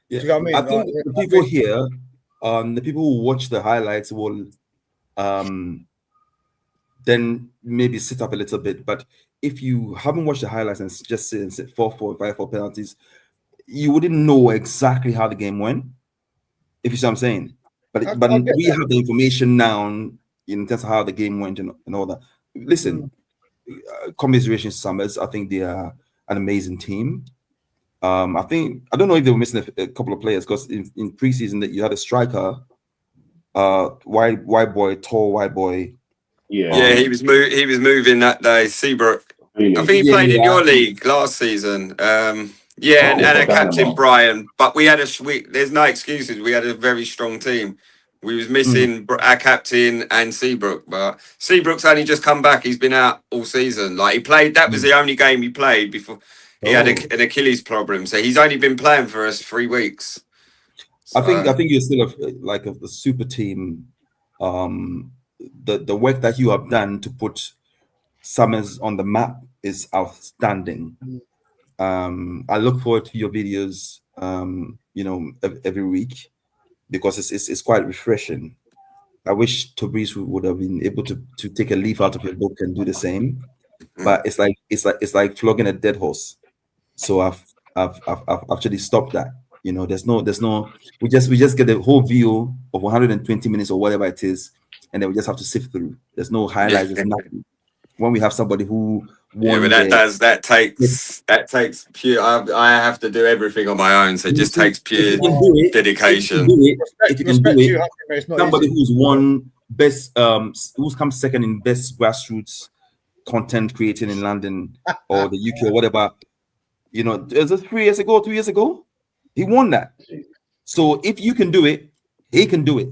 Yeah.
Do you know what I mean?
I think the people here, the people who watch the highlights will then maybe sit up a little bit. But if you haven't watched the highlights and just sit and sit 4-4, 5-4 penalties, you wouldn't know exactly how the game went. If you see what I'm saying. But we have the information now in terms of how the game went and all that. Listen, commiserations Summers. I think they are an amazing team. I don't know if they were missing a couple of players because in preseason that you had a striker, tall white boy.
Yeah, he was moving that day. Seabrook. I think he played in your league last season. And a captain Brian. But we had there's no excuses. We had a very strong team. We was missing our captain and Seabrook, but Seabrook's only just come back. He's been out all season. Like he played. That was the only game he played before he had an Achilles problem. So he's only been playing for us 3 weeks. So,
I think you're still like a super team. The work that you have done to put Summers on the map is outstanding. I look forward to your videos, every week because it's quite refreshing. I wish Fabrice would have been able to take a leaf out of your book and do the same, but it's like flogging a dead horse. So I've actually stopped that. You know, there's no. We just get the whole view of 120 minutes or whatever it is, and then we just have to sift through. There's no highlights. There's nothing. When we have somebody who
but that takes pure. I have to do everything on my own, so it just takes pure dedication.
If you can do it, somebody who's won best, who's come second in best grassroots content creating in London or the UK or whatever. You know, is it 2 years ago? He won that. So if you can do it, he can do it.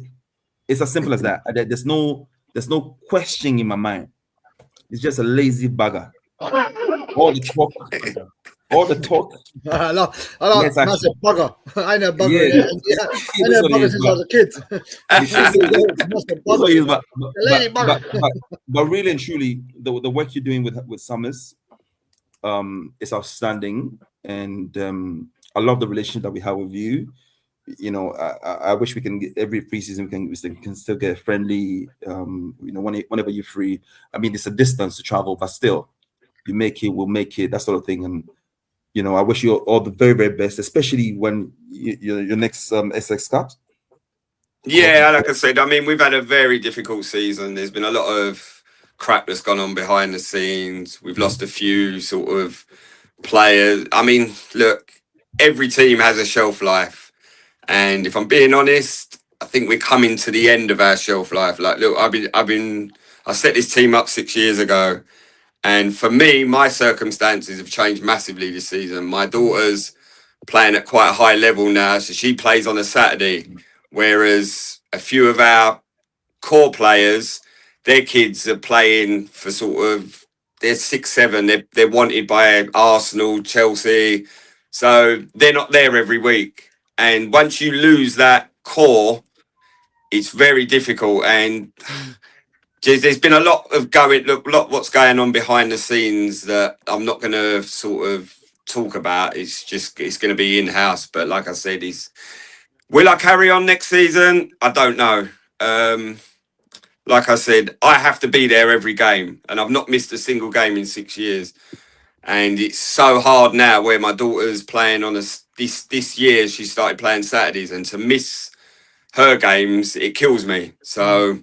It's as simple as that. There's no question in my mind. It's just a lazy bugger. All the talk.
I like massive bugger. I know bugger. Yeah. I know bugger since I was a kid.
But really and truly, the work you're doing with Summers is outstanding, and I love the relationship that we have with you. You know, I wish we can get every preseason we can still get friendly. Whenever you're free. I mean, it's a distance to travel, but still, you make it, we'll make it, that sort of thing. And you know, I wish you all the very, very best, especially when your next SX Cups.
Yeah, like I said, I mean, we've had a very difficult season. There's been a lot of crap that's gone on behind the scenes. We've lost a few sort of players. I mean, look, every team has a shelf life. And if I'm being honest, I think we're coming to the end of our shelf life. Like, look, I set this team up 6 years ago. And for me, my circumstances have changed massively this season. My daughter's playing at quite a high level now. So she plays on a Saturday. Whereas a few of our core players, their kids are playing for they're 6, 7. They're wanted by Arsenal, Chelsea. So they're not there every week. And once you lose that core, it's very difficult. And there's been a lot of what's going on behind the scenes that I'm not going to sort of talk about. It's going to be in-house. But like I said, will I carry on next season? I don't know. Like I said, I have to be there every game. And I've not missed a single game in 6 years. And it's so hard now where my daughter's playing on this year. She started playing Saturdays, and to miss her games, it kills me. So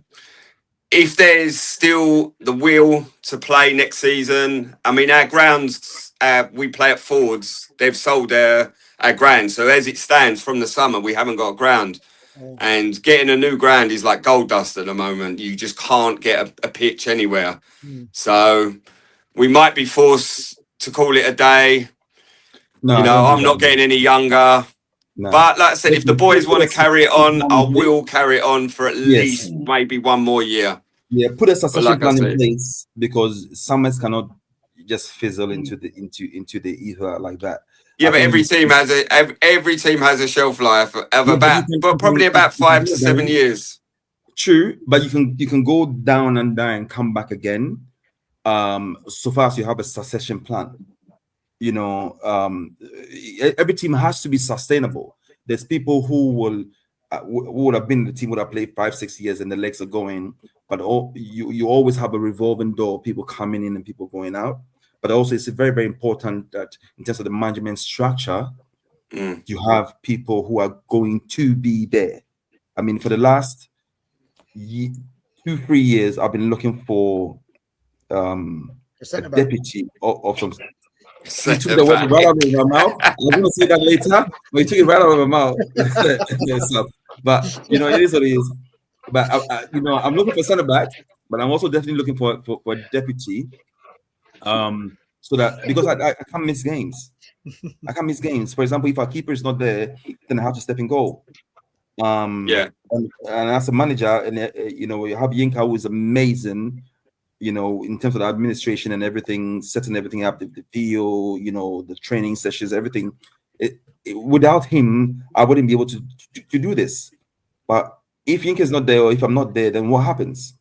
if there's still the will to play next season, I mean, our grounds, we play at Fords. They've sold our ground. So as it stands from the summer, we haven't got a ground. And getting a new ground is like gold dust at the moment. You just can't get a pitch anywhere. So we might be forced to call it a day. No, I'm not getting any younger. No. But like I said, if the boys want to carry it on, I will carry it on for at least maybe one more year.
Yeah, put a succession
like I
plan in
said-
place, because Summers cannot just fizzle into the ether like that.
Yeah,
I
but
think
every team has every team has a shelf life of
Yeah,
but probably about 5 to 7 years.
True, but you can go down and die and come back again. So far as you have a succession plan, you know, every team has to be sustainable. There's people who will who would have been in the team, would have played 5-6 years and the legs are going, but you always have a revolving door of people coming in and people going out. But also it's very, very important that in terms of the management structure, you have people who are going to be there. I mean, for the last 2-3 years, I've been looking for a deputy of some. You took the word right out of my mouth. I was going to say that later, but you took it right out of my mouth. But you know, it is what it is. But you know, I'm looking for centre back, but I'm also definitely looking for a deputy. So that, because I can't miss games. I can't miss games. For example, if our keeper is not there, then I have to step in goal.
Yeah.
And as a manager, and you know, you have Yinka, who is amazing, you know, in terms of the administration and everything, setting everything up, the deal, you know, the training sessions, everything. Without him, I wouldn't be able to do this. But if Yinka is not there, or if I'm not there, then what happens?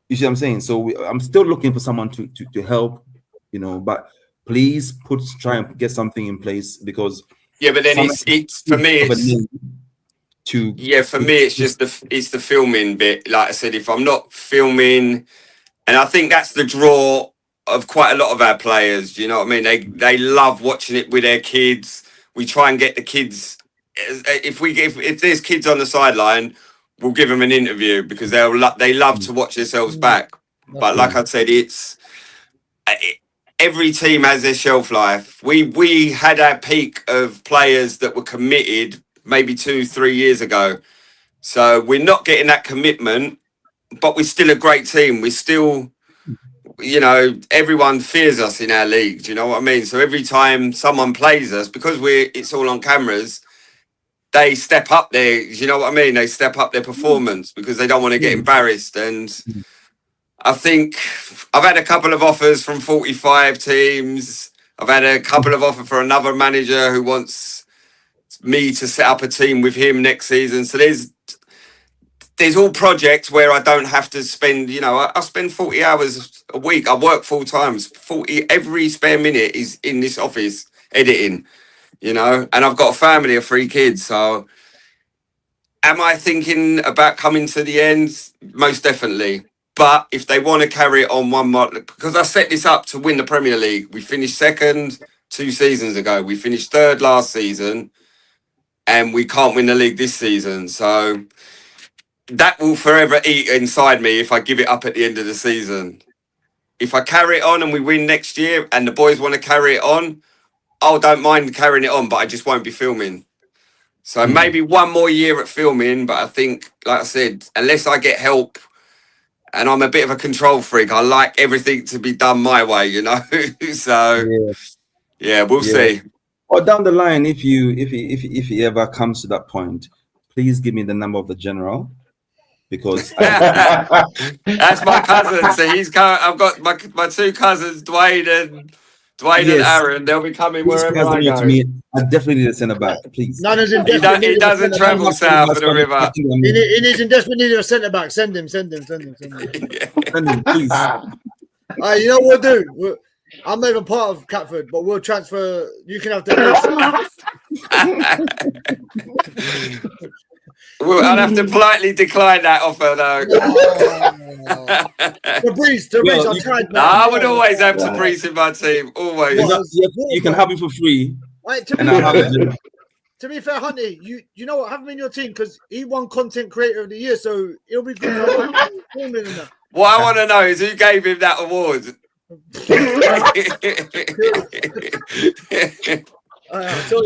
You see what I'm saying? So I'm still looking for someone to help, you know, but please try and get something in place, because
yeah, but then it's for me it's just the filming bit. Like I said, if I'm not filming, and I think that's the draw of quite a lot of our players. Do you know what I mean? They love watching it with their kids. We try and get the kids. If there's kids on the sideline, we'll give them an interview, because they love to watch themselves back. But like I said, every team has their shelf life. We had our peak of players that were committed maybe 2-3 years ago. So we're not getting that commitment, but we're still a great team. We're still, you know, everyone fears us in our league. Do you know what I mean? So every time someone plays us, because it's all on cameras, they step up you know what I mean? They step up their performance because they don't want to get embarrassed. And I think I've had a couple of offers from 45 teams. I've had a couple of offers for another manager who wants me to set up a team with him next season. So there's all projects where I don't have to spend, you know, I spend 40 hours a week. I work full time. Every spare minute is in this office editing, you know, and I've got a family of 3 kids. So am I thinking about coming to the end? Most definitely. But if they want to carry it on one more, because I set this up to win the Premier League. We finished second 2 seasons ago. We finished third last season, and we can't win the league this season. So that will forever eat inside me if I give it up at the end of the season. If I carry it on and we win next year and the boys want to carry it on, I don't mind carrying it on, but I just won't be filming. So maybe one more year at filming, but I think, like I said, unless I get help, and I'm a bit of a control freak, I like everything to be done my way, you know. So yeah, we'll see.
Or down the line, if he ever comes to that point, please give me the number of the general, because
that's my cousin. So I've got my 2 cousins, Dwayne and Aaron. They'll be coming wherever I go.
To me, I definitely need a centre back, please.
He doesn't travel south of the river.
He needs in desperate need of a centre back. Send him.
Send him, please.
You know what we'll do? I'm not even part of Catford, but we'll transfer. You can have the.
Well, I'll have to politely decline that offer, though.
Tabriz, I tried.
No, I would always have Tabriz in my team. Always.
You can have him for free.
To be fair, Hunty, you know what? Have him in your team, because he won Content Creator of the Year, so it'll be good for him.
What I want to know is who gave him that award.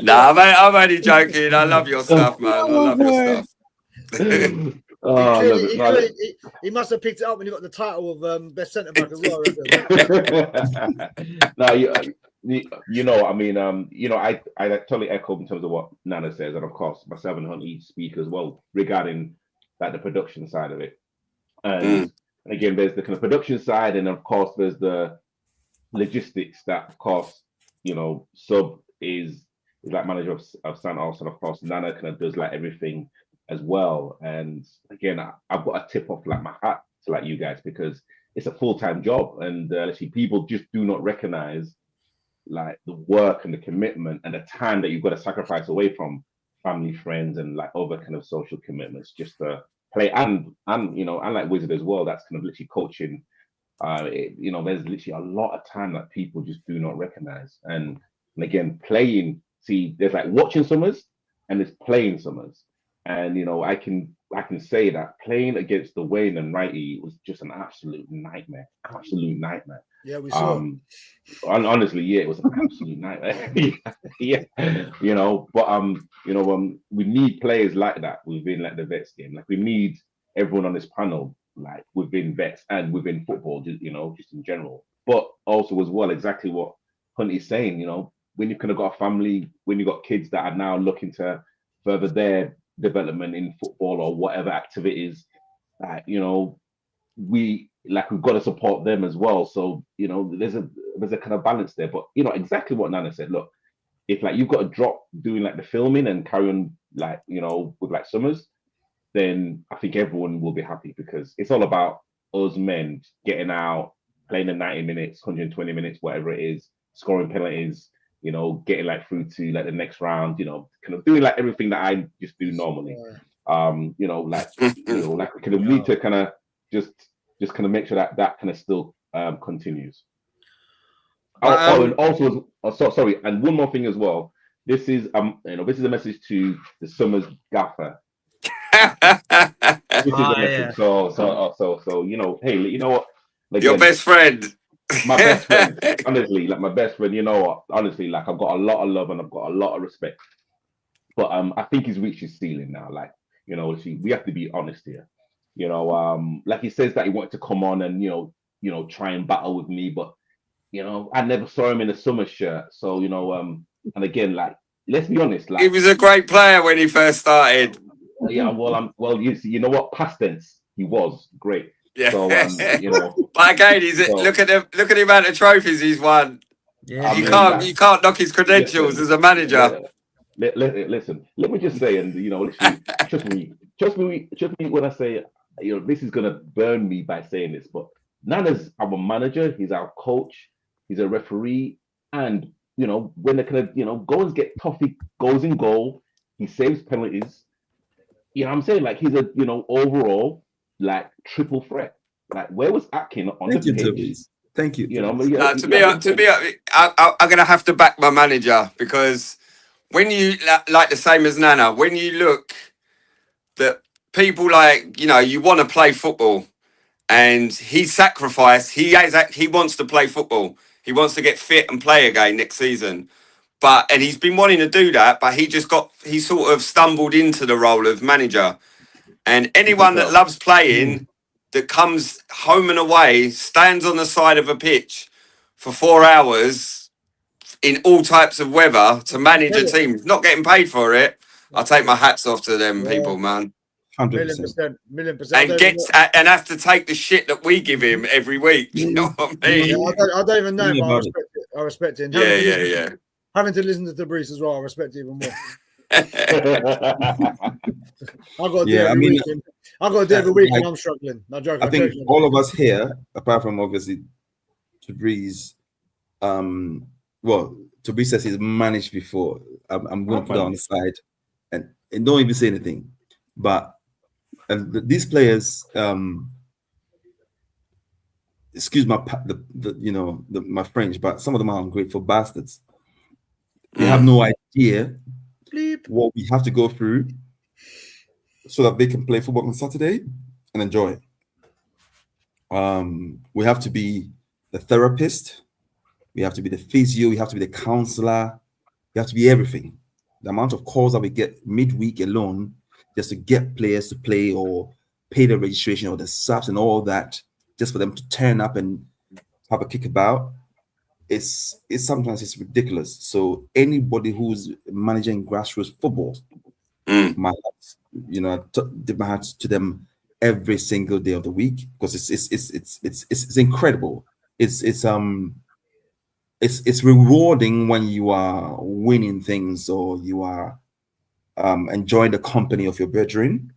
Nah, mate, I'm only joking. I love your stuff, man. I love your stuff.
He must have picked it up when he got the title of best centre back as well.
No, you know, I mean, you know, I totally echo in terms of what Nana says, and of course, myself and Hunty speak as well regarding like the production side of it. And And again, there's the kind of production side, and of course, there's the logistics that, of course, Sub is like manager of Santos, and of course, Nana kind of does like everything as well. And again, I've got to tip off like my hat to like you guys, because it's a full-time job, and actually people just do not recognize like the work and the commitment and the time that you've got to sacrifice away from family, friends, and like other kind of social commitments just to play. And like Wizard as well, that's kind of literally coaching. There's literally a lot of time that people just do not recognize. And again, playing, see, there's like watching summers and there's playing summers. And I can say that playing against the Wayne and Righty was just an absolute nightmare.
Yeah, we saw.
Honestly, yeah, it was an absolute nightmare. yeah, but we need players like that within like the Vets game. Like we need everyone on this panel like within Vets and within football, just in general. But also as well, exactly what Hunty's saying. When you've kind of got a family, when you've got kids that are now looking to further their development in football or whatever activities, we've got to support them as well. So there's a kind of balance there. But exactly what Nana said. Look, if like you've got to drop doing like the filming and carry on like with like summers, then I think everyone will be happy, because it's all about us men getting out, playing the 90 minutes, 120 minutes, whatever it is, scoring penalties, getting like through to like the next round, kind of doing like everything that I just do normally. We need to kind of just kind of make sure that kind of still continues. And also, sorry, and one more thing as well. This is this is a message to the Summers gaffer. This is a message. Yeah. So hey, you know what? Again,
your best friend.
My best friend, honestly, like my best friend, honestly, like I've got a lot of love and I've got a lot of respect. But I think he's reached his ceiling now. Like, we have to be honest here. Like he says that he wanted to come on and try and battle with me, but I never saw him in a Summer shirt. So, and again, like, let's be honest, like
he was a great player when he first started.
Yeah, well, you know what? Past tense, he was great.
Yeah.
So,
but again, look at the amount of trophies he's won.
Yeah,
you can't knock his credentials as a manager.
Listen, let me just say, and literally, trust me when I say, this is gonna burn me by saying this, but Nana's our manager, he's our coach, he's a referee, and when the kind of goals get tough, he goes in goal, he saves penalties. I'm saying, like, he's a overall like triple threat. Like, where was Atkin on the pitch?
Thank you.
To be, I'm gonna have to back my manager, because when you like the same as Nana, when you look that people like you want to play football, and he sacrificed. He wants to play football. He wants to get fit and play again next season. And he's been wanting to do that, but he sort of stumbled into the role of manager. And anyone that loves playing, that comes home and away, stands on the side of a pitch for 4 hours in all types of weather to manage a team, not getting paid for it, I take my hats off to them people, man.
100%.
Million percent.
And have to take the shit that we give him every week. You know what I mean?
Yeah, I don't even know, but I respect it.
Yeah.
Having to listen to Brees as well, I respect it even more. I got to do every week, and I'm struggling.
I think all of us here, apart from obviously Brees, Brees says he's managed before. I'm going to put that on the side and don't even say anything. But these players, excuse my my French, but some of them are ungrateful bastards. They have no idea what we have to go through so that they can play football on Saturday and enjoy it. We have to be the therapist, we have to be the physio, we have to be the counselor, we have to be everything. The amount of calls that we get midweek alone just to get players to play or pay the registration or the subs and all that, just for them to turn up and have a kickabout. It's sometimes it's ridiculous. So anybody who's managing grassroots football, my tip my hat to them every single day of the week, because it's incredible. It's rewarding when you are winning things, or you are enjoying the company of your brethren.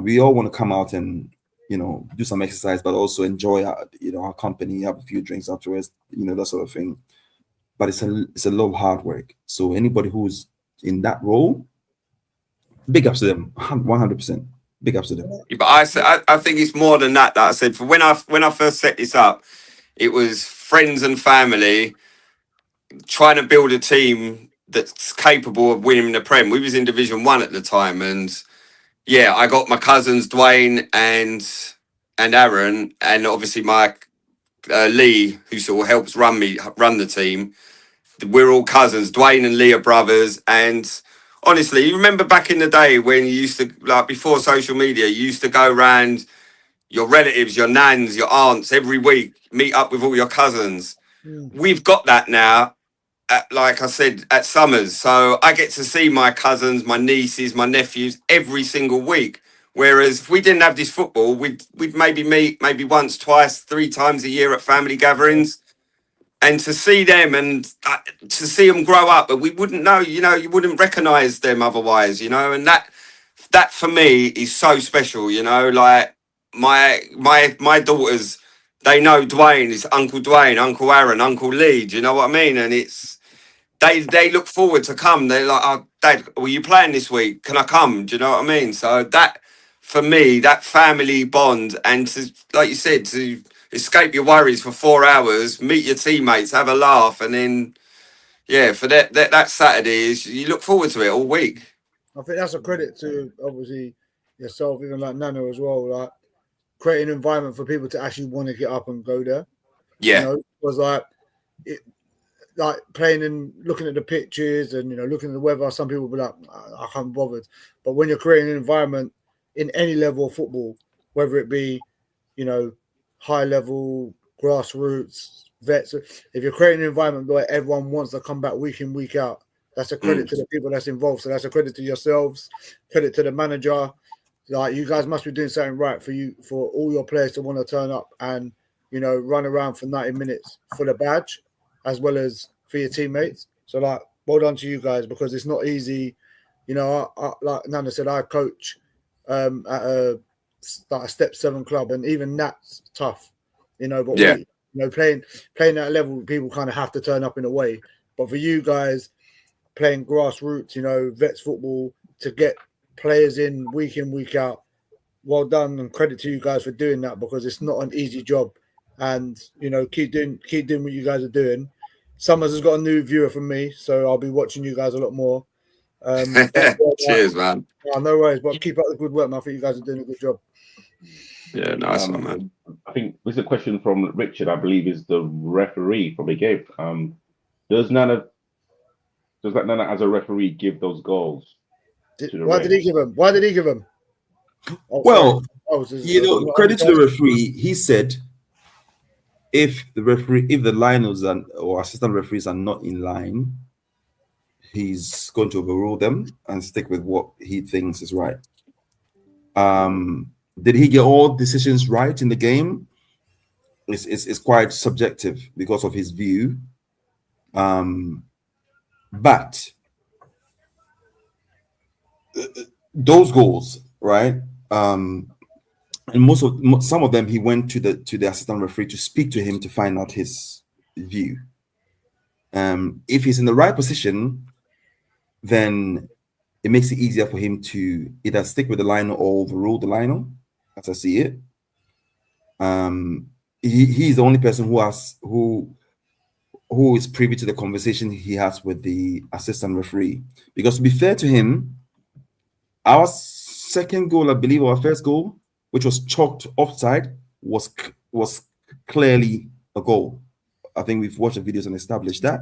We all want to come out and, you know, do some exercise, but also enjoy our, you know, our company, have a few drinks afterwards, you know, that sort of thing. But it's a lot of hard work. So anybody who's in that role, big ups to them, 100%. Big ups to them.
But I think it's more than that. That I said, for when I first set this up, it was friends and family trying to build a team that's capable of winning the Prem. We was in Division 1 at the time, and yeah, I got my cousins Dwayne and Aaron, and obviously my Lee, who sort of helps run the team. We're all cousins. Dwayne and Lee are brothers, and honestly, you remember back in the day when you used to, like, before social media, you used to go around your relatives, your nans, your aunts every week, meet up with all your cousins. We've got that now, like I said, at Summers. So I get to see my cousins, my nieces, my nephews every single week. Whereas if we didn't have this football, we'd maybe meet maybe once, twice, 3 times a year at family gatherings. And to see them and to see them grow up, but we wouldn't know, you know, you wouldn't recognise them otherwise, you know, and that for me is so special, you know, like my daughters, they know Dwayne, it's Uncle Dwayne, Uncle Aaron, Uncle Lee, do you know what I mean? And it's, they look forward to come. They're like, oh, Dad, were you playing this week? Can I come? Do you know what I mean? So that, for me, that family bond, and to, like you said, to escape your worries for 4 hours, meet your teammates, have a laugh, and then, yeah, for that Saturday, you look forward to it all week.
I think that's a credit to, obviously, yourself, even like Nano as well, like creating an environment for people to actually want to get up and go there.
Yeah.
You know, it was like playing and looking at the pitches and, you know, looking at the weather. Some people will be like, I can't be bothered. But when you're creating an environment in any level of football, whether it be, you know, high level, grassroots, vets, if you're creating an environment where everyone wants to come back week in, week out, that's a credit to the people that's involved. So that's a credit to yourselves, credit to the manager. Like, you guys must be doing something right for all your players to want to turn up and, you know, run around for 90 minutes for the badge, as well as for your teammates. So, like, well done to you guys, because it's not easy. You know, I like Nana said, I coach at a Step 7 club, and even that's tough. You know, but
yeah,
you know, playing at a level, people kind of have to turn up in a way. But for you guys playing grassroots, you know, vets football, to get players in, week out, well done, and credit to you guys for doing that, because it's not an easy job. And, you know, keep doing what you guys are doing. Summers has got a new viewer from me, so I'll be watching you guys a lot more.
Cheers, man.
No worries, but keep up the good work, man. I think you guys are doing a good job.
Yeah, nice one, man.
I think this is a question from Richard, I believe is the referee probably gave. Does Nana as a referee give those goals?
Why did he give them? Oh,
well, you know, credit to the referee. He said if the liners or assistant referees are not in line, he's going to overrule them and stick with what he thinks is right. Did he get all decisions right in the game? It's quite subjective because of his view. But those goals, right? And some of them, he went to the assistant referee to speak to him to find out his view. If he's in the right position, then it makes it easier for him to either stick with the liner or overrule the liner, as I see it. He's the only person who is privy to the conversation he has with the assistant referee. Because to be fair to him, our second goal, I believe, our first goal, which was chalked offside, was clearly a goal. I think we've watched the videos and established that.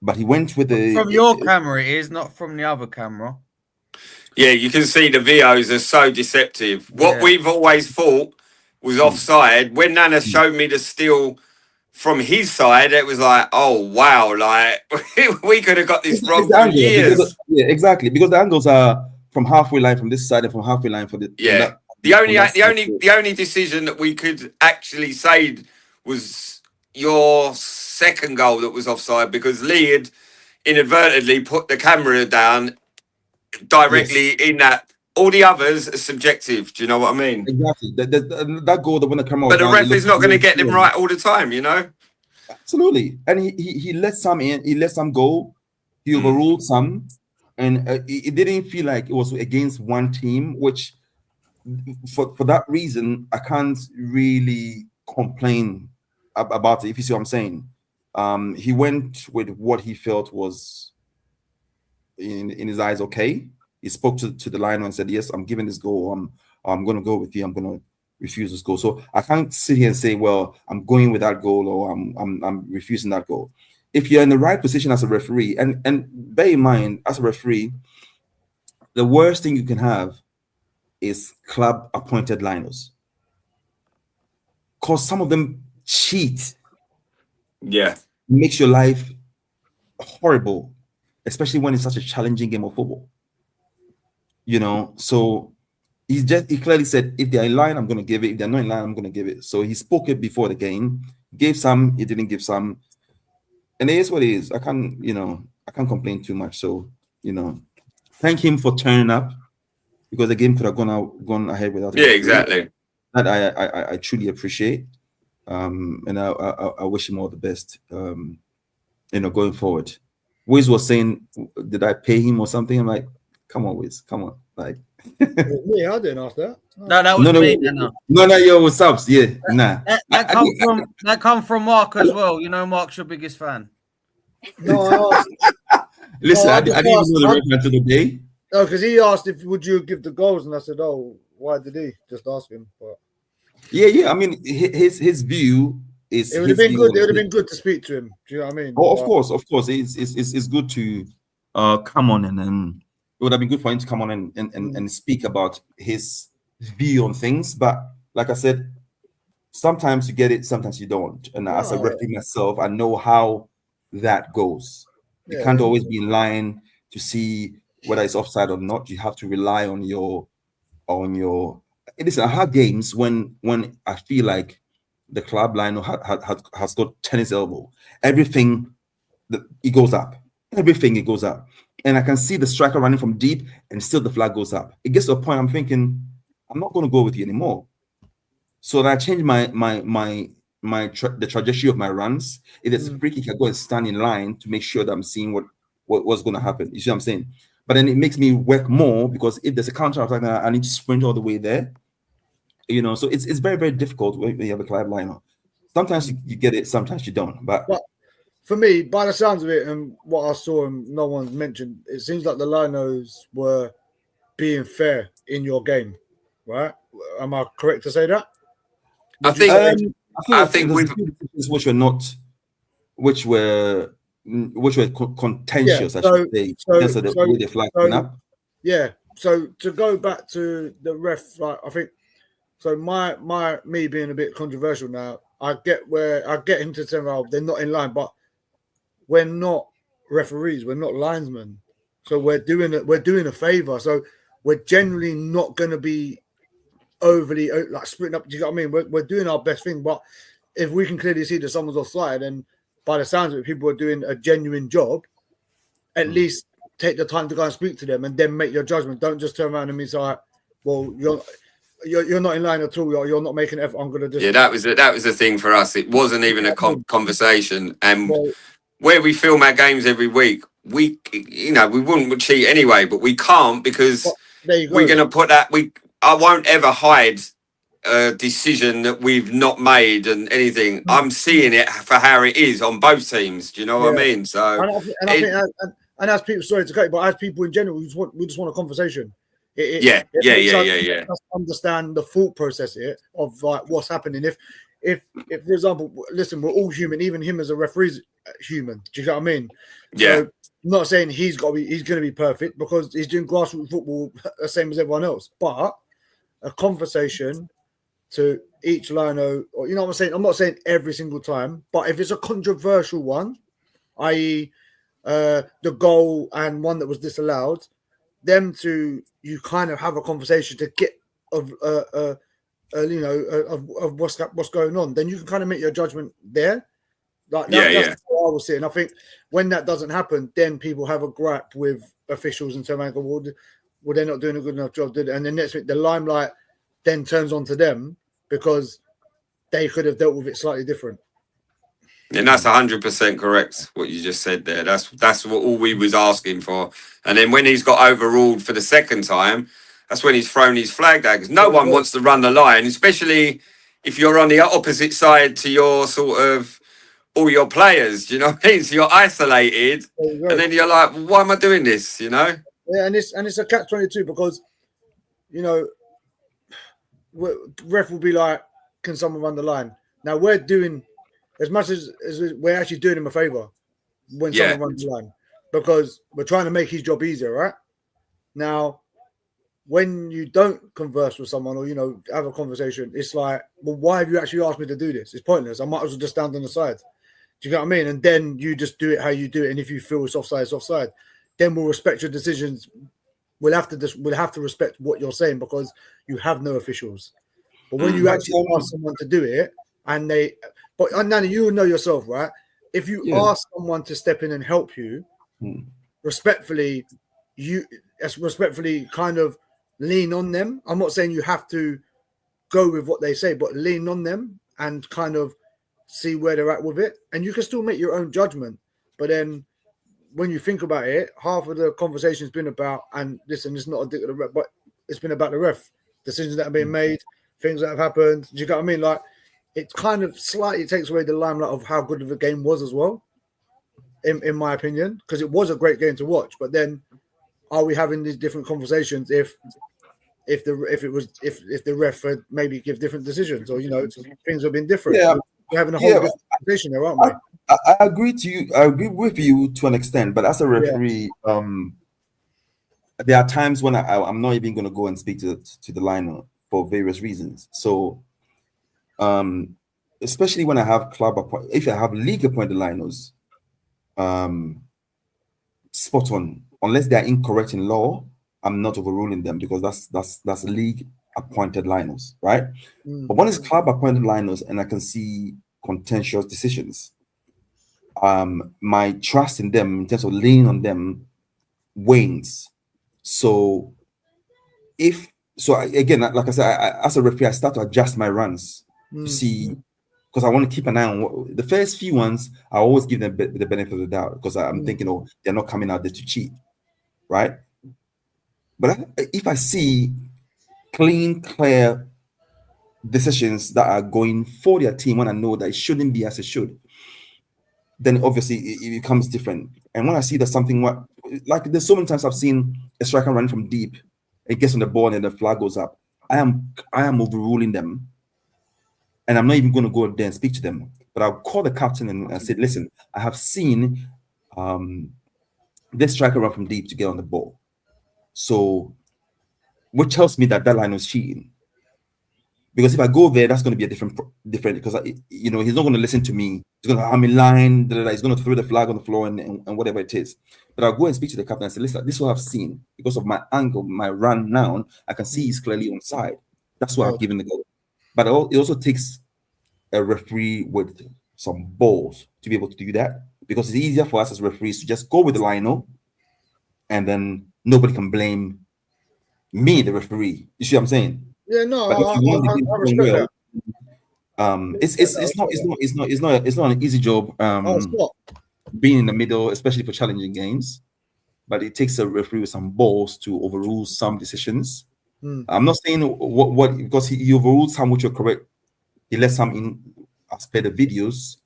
But he went with
from your camera, it is, not from the other camera.
Yeah, you can see the videos are so deceptive. What we've always thought was offside. When Nana showed me the still from his side, it was like, oh wow, like we could have got this wrong for years.
Exactly, because the angles are from halfway line from this side and from halfway line for the
The only decision that we could actually say was your second goal that was offside, because Lee had inadvertently put the camera down directly in that. All the others are subjective. Do you know what I mean?
Exactly. That goal, that when the camera was
But the
down,
ref is not going to get them right all the time, you know?
Absolutely. And he let some in, he let some go, he overruled some, and it didn't feel like it was against one team, which for that reason, I can't really complain about it, if you see what I'm saying. He went with what he felt was in his eyes okay. He spoke to the liner and said, yes, I'm giving this goal. I'm going to go with you. I'm going to refuse this goal. So I can't sit here and say, well, I'm going with that goal, or I'm refusing that goal. If you're in the right position as a referee, and bear in mind, as a referee, the worst thing you can have is club appointed liners, because some of them cheat.
Yeah.
Makes your life horrible, especially when it's such a challenging game of football. You know, so he clearly said, if they're in line, I'm going to give it. If they're not in line, I'm going to give it. So he spoke it before the game, gave some, he didn't give some, and it is what it is. I can't complain too much. So, thank him for turning up, because the game could have gone ahead without him.
Yeah, exactly.
That I truly appreciate, and I wish him all the best. Going forward. Wiz was saying, did I pay him or something? I'm like, come on, Wiz, come on, like.
Yeah, I didn't ask that.
No, that was me.
No, yo, what's up? Yeah, nah.
That come from Mark as well. You know, Mark's your biggest fan.
No, I asked.
Listen, I didn't even know the reference to the day.
No, because he asked would you give the goals, and I said, oh, why did he? Just ask him. But
yeah. I mean, his view is.
It would have been good. It would have been good to speak to him. Do you know what I mean?
Oh, of course. It's good to come on and it would have been good for him to come on and speak about his view on things. But like I said, sometimes you get it, sometimes you don't. And as a referee myself, I know how that goes. You can't always be in line to see whether it's offside or not. You have to rely on your. Listen, I have games when I feel like the club line has got tennis elbow. Everything it goes up. Everything it goes up. And I can see the striker running from deep, and still the flag goes up. It gets to a point I'm thinking, I'm not going to go with you anymore. So then I change the trajectory of my runs. If it's a free kick, I go and stand in line to make sure that I'm seeing what's going to happen. You see what I'm saying? But then it makes me work more, because if there's a counter attack, I need to sprint all the way there. So it's very, very difficult when you have a club liner. Sometimes you get it, sometimes you don't. But
for me, by the sounds of it and what I saw and no one's mentioned, it seems like the linos were being fair in your game, right? Am I correct to say that?
I think we've
which were contentious. I should say. The way they flagged up.
Yeah. So to go back to the ref, like I think. So me being a bit controversial now, I get him to say, well, they're not in line, but we're not referees, we're not linesmen. So we're doing a favor. So we're generally not going to be overly like splitting up. Do you know what I mean? We're doing our best thing, but if we can clearly see that someone's offside, and by the sounds of it, people are doing a genuine job, at least take the time to go and speak to them, and then make your judgment. Don't just turn around and be like, well, you're not in line at all. You're not making an effort. I'm gonna just
that was the thing for us. It wasn't even a conversation, and where we film our games every week, we wouldn't cheat anyway, but we can't, because we're gonna put that. I won't ever hide a decision that we've not made and anything. I'm seeing it for how it is on both teams. Do you know what I mean? So
I think as people, sorry to cut you, but as people in general, we just want a conversation.
Yeah.
Understand the thought process here of like what's happening. If for example, listen, we're all human. Even him as a referee's human. Do you know what I mean?
Yeah.
So, I'm not saying he's going to be perfect, because he's doing grassroots football the same as everyone else. But a conversation to each lino, or you know what I'm saying. I'm not saying every single time, but if it's a controversial one, i.e., the goal and one that was disallowed, you kind of have a conversation to get of of what's going on, then you can kind of make your judgment there. Like that's what I was saying. I think when that doesn't happen, then people have a gripe with officials and so on. Well, they're not doing a good enough job, did it? And then next week, the limelight then turns onto them because they could have dealt with it slightly different.
And that's 100% correct what you just said there. That's what all we was asking for. And then when he's got overruled for the second time, that's when he's thrown his flag down, because no one wants to run the line, especially if you're on the opposite side to your sort of all your players. Do you know what I mean? So you're isolated, and then you're like, well, why am I doing this? You know?
Yeah, and it's a catch-22 because ref will be like, can someone run the line? Now we're doing as much as we're actually doing him a favor when someone runs the line, because we're trying to make his job easier, right? Now, when you don't converse with someone or have a conversation, it's like, well, why have you actually asked me to do this? It's pointless. I might as well just stand on the side. Do you get what I mean? And then you just do it how you do it. And if you feel it's offside, it's offside. Then we'll respect your decisions. We'll have to respect what you're saying because you have no officials. But when you actually ask someone to do it, but Nana, you know yourself, right? If you ask someone to step in and help you, respectfully kind of lean on them. I'm not saying you have to go with what they say, but lean on them and kind of see where they're at with it. And you can still make your own judgment. But then when you think about it, half of the conversation's been about, and listen, it's not a dick of the ref, but it's been about the ref, decisions that have been made, things that have happened. Do you get what I mean? Like, it kind of slightly takes away the limelight of how good of a game was as well, in my opinion, because it was a great game to watch. But then, are we having these different conversations if the ref would maybe give different decisions, or things have been different?
Yeah.
We're having a whole different conversation there, aren't we?
I agree to you. I agree with you to an extent, but as a referee, there are times when I'm not even going to go and speak to the line for various reasons. So, especially when I have if I have league appointed liners, spot on. Unless they are incorrect in law, I'm not overruling them because that's league appointed liners, right? But when it's club appointed liners and I can see contentious decisions, my trust in them in terms of leaning on them wanes. So again, like I said, as a referee, I start to adjust my runs to see, because I want to keep an eye on the first few ones. I always give them the benefit of the doubt because I'm thinking, oh, they're not coming out there to cheat, right? But if I see clean, clear decisions that are going for their team when I know that it shouldn't be as it should, then obviously it becomes different. And when I see that something, like there's so many times I've seen a striker running from deep, it gets on the ball and the flag goes up, I am overruling them, and I'm not even going to go there and speak to them. But I'll call the captain and say, listen, I have seen this striker run from deep to get on the ball. So, which tells me that line was cheating. Because if I go there, that's going to be a different because he's not going to listen to me. He's going to I'm in line. He's going to throw the flag on the floor and whatever it is. But I'll go and speak to the captain and say, listen, this is what I've seen because of my angle, my run now. I can see he's clearly on side. That's why I've given the goal. But it also takes a referee with some balls to be able to do that, because it's easier for us as referees to just go with the line, and then nobody can blame me, the referee. You see what I'm saying?
Yeah, no,
but if you want
I respect
that. It's not an easy job. Being in the middle, especially for challenging games, but it takes a referee with some balls to overrule some decisions. I'm not saying what because he overruled some which were correct. He let some in as per the videos,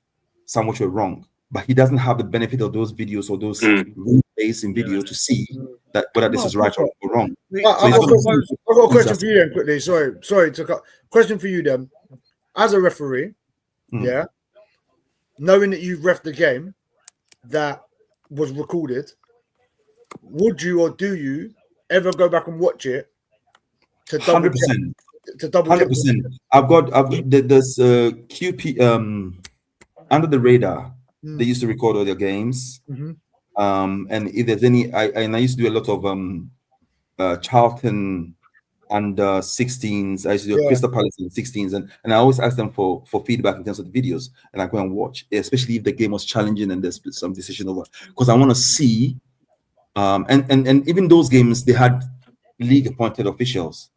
some which were wrong. But he doesn't have the benefit of those videos or those replays in video to see that whether this is right or wrong.
I've got a question for you then quickly. Sorry to cut. Question for you then. As a referee, knowing that you've reffed the game that was recorded, would you or do you ever go back and watch it to double 100%. To double
100%. I've got there's QP under the radar. They used to record all their games. And if there's any, I used to do a lot of Charlton under 16s. I used to do Crystal Palace in 16s, and I always ask them for feedback in terms of the videos, and I go and watch, especially if the game was challenging and there's some decision over, because I want to see. And even those games, they had league appointed officials,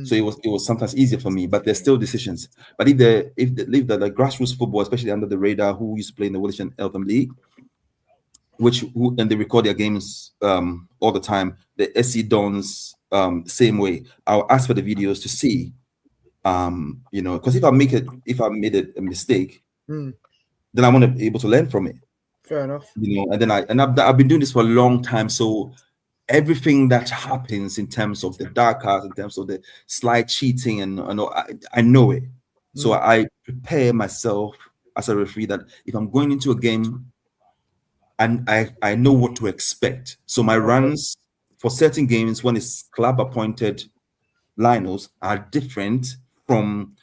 so it was sometimes easier for me. But there's still decisions. But if the grassroots football, especially under the radar, who used to play in the Welsh and Eltham League, and they record their games all the time, the SC Dons. Same way, I'll ask for the videos to see, because if I made a mistake, then I want to be able to learn from it.
Fair enough.
And then I've been doing this for a long time, so everything that happens in terms of the dark arts, in terms of the slide cheating, and I know it. So I prepare myself as a referee that if I'm going into a game, and I know what to expect. So my runs for certain games, when it's club appointed linos, are different from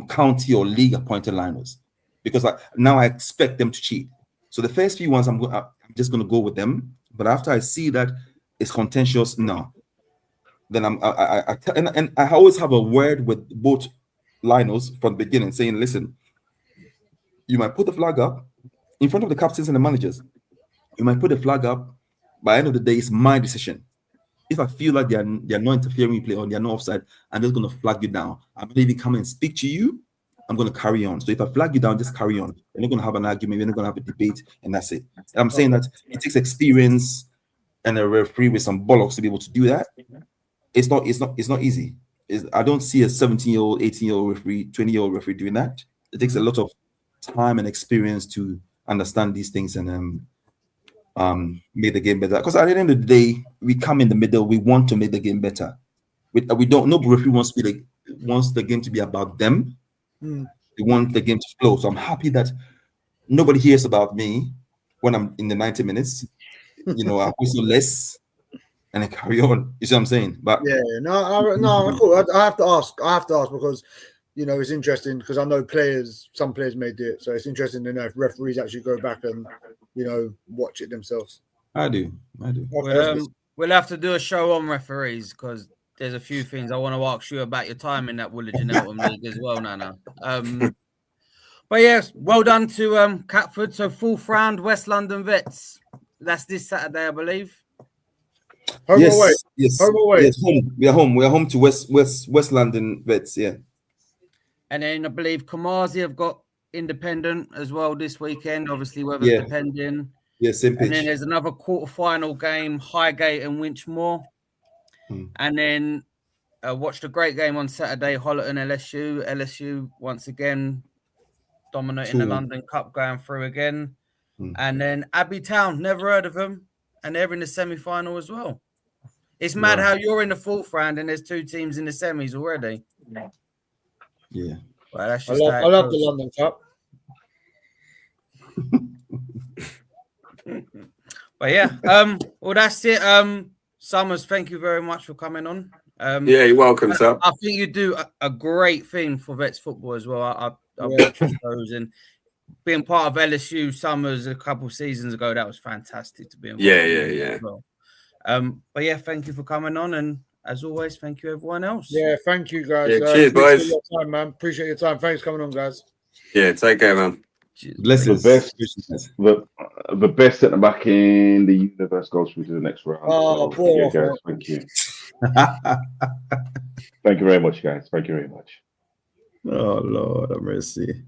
county or league appointed linos, because now I expect them to cheat. So the first few ones I'm just going to go with them, but after I see that it's contentious, no, then I always have a word with both linos from the beginning, saying, listen, you might put the flag up in front of the captains and the managers. You might put the flag up. By the end of the day, it's my decision. If I feel like they're not interfering in play or they're not offside, I'm just going to flag you down. I'm not even coming and speak to you. I'm going to carry on. So if I flag you down, just carry on. We're not going to have an argument. We're not going to have a debate, and that's it. And I'm saying that it takes experience and a referee with some bollocks to be able to do that. It's not easy. I don't see a 17-year-old, 18-year-old referee, 20-year-old referee doing that. It takes a lot of time and experience to understand these things and make the game better. Because at the end of the day, we come in the middle. We want to make the game better. We don't. No referee wants the game to be about them. They want the game to flow. So I'm happy that nobody hears about me when I'm in the 90 minutes. I whistle less and I carry on. You see what I'm saying? But
cool. I have to ask because it's interesting, because I know some players may do it. So it's interesting to know if referees actually go back and watch it themselves.
I do.
We'll have to do a show on referees, because there's a few things I want to ask you about your time in that Woolwich and Eltham League as well, Nana. But yes, well done to Catford. So 4th round, West London Vets. That's this Saturday, I believe.
Home away.
Yes.
Home away.
Yes, home. We are home. We are home to West London Vets. Yeah. And
then I believe Kamazi have got independent as well this weekend. Obviously, weather's depending.
Yeah, same pitch.
And then there's another quarter-final game, Highgate and Winchmore. And then watched a great game on Saturday, Hollerton LSU. LSU once again dominating the London Cup, going through again. And then Abbey Town, never heard of them, and they're in the semi-final as well. It's mad how you're in the 4th round and there's 2 teams in the semis already.
Yeah.
Well, that's just
I love the London Cup.
But yeah, well, that's it. Summers, thank you very much for coming on.
Yeah, you're welcome, sir.
I think you do a great thing for Vets football as well. I watched those, and being part of LSU Summers a couple of seasons ago, that was fantastic to be involved.
Yeah.
Well. But yeah, thank you for coming on, and as always, thank you everyone else.
Yeah, thank you guys.
Yeah, cheers, boys.
Your time, man. Appreciate your time. Thanks for coming on, guys.
Yeah, take care, man.
Blessings.
The best centre back in the universe goes through to the next round. Guys, thank you. Thank you very much, guys. Thank you very much.
Oh Lord, have mercy.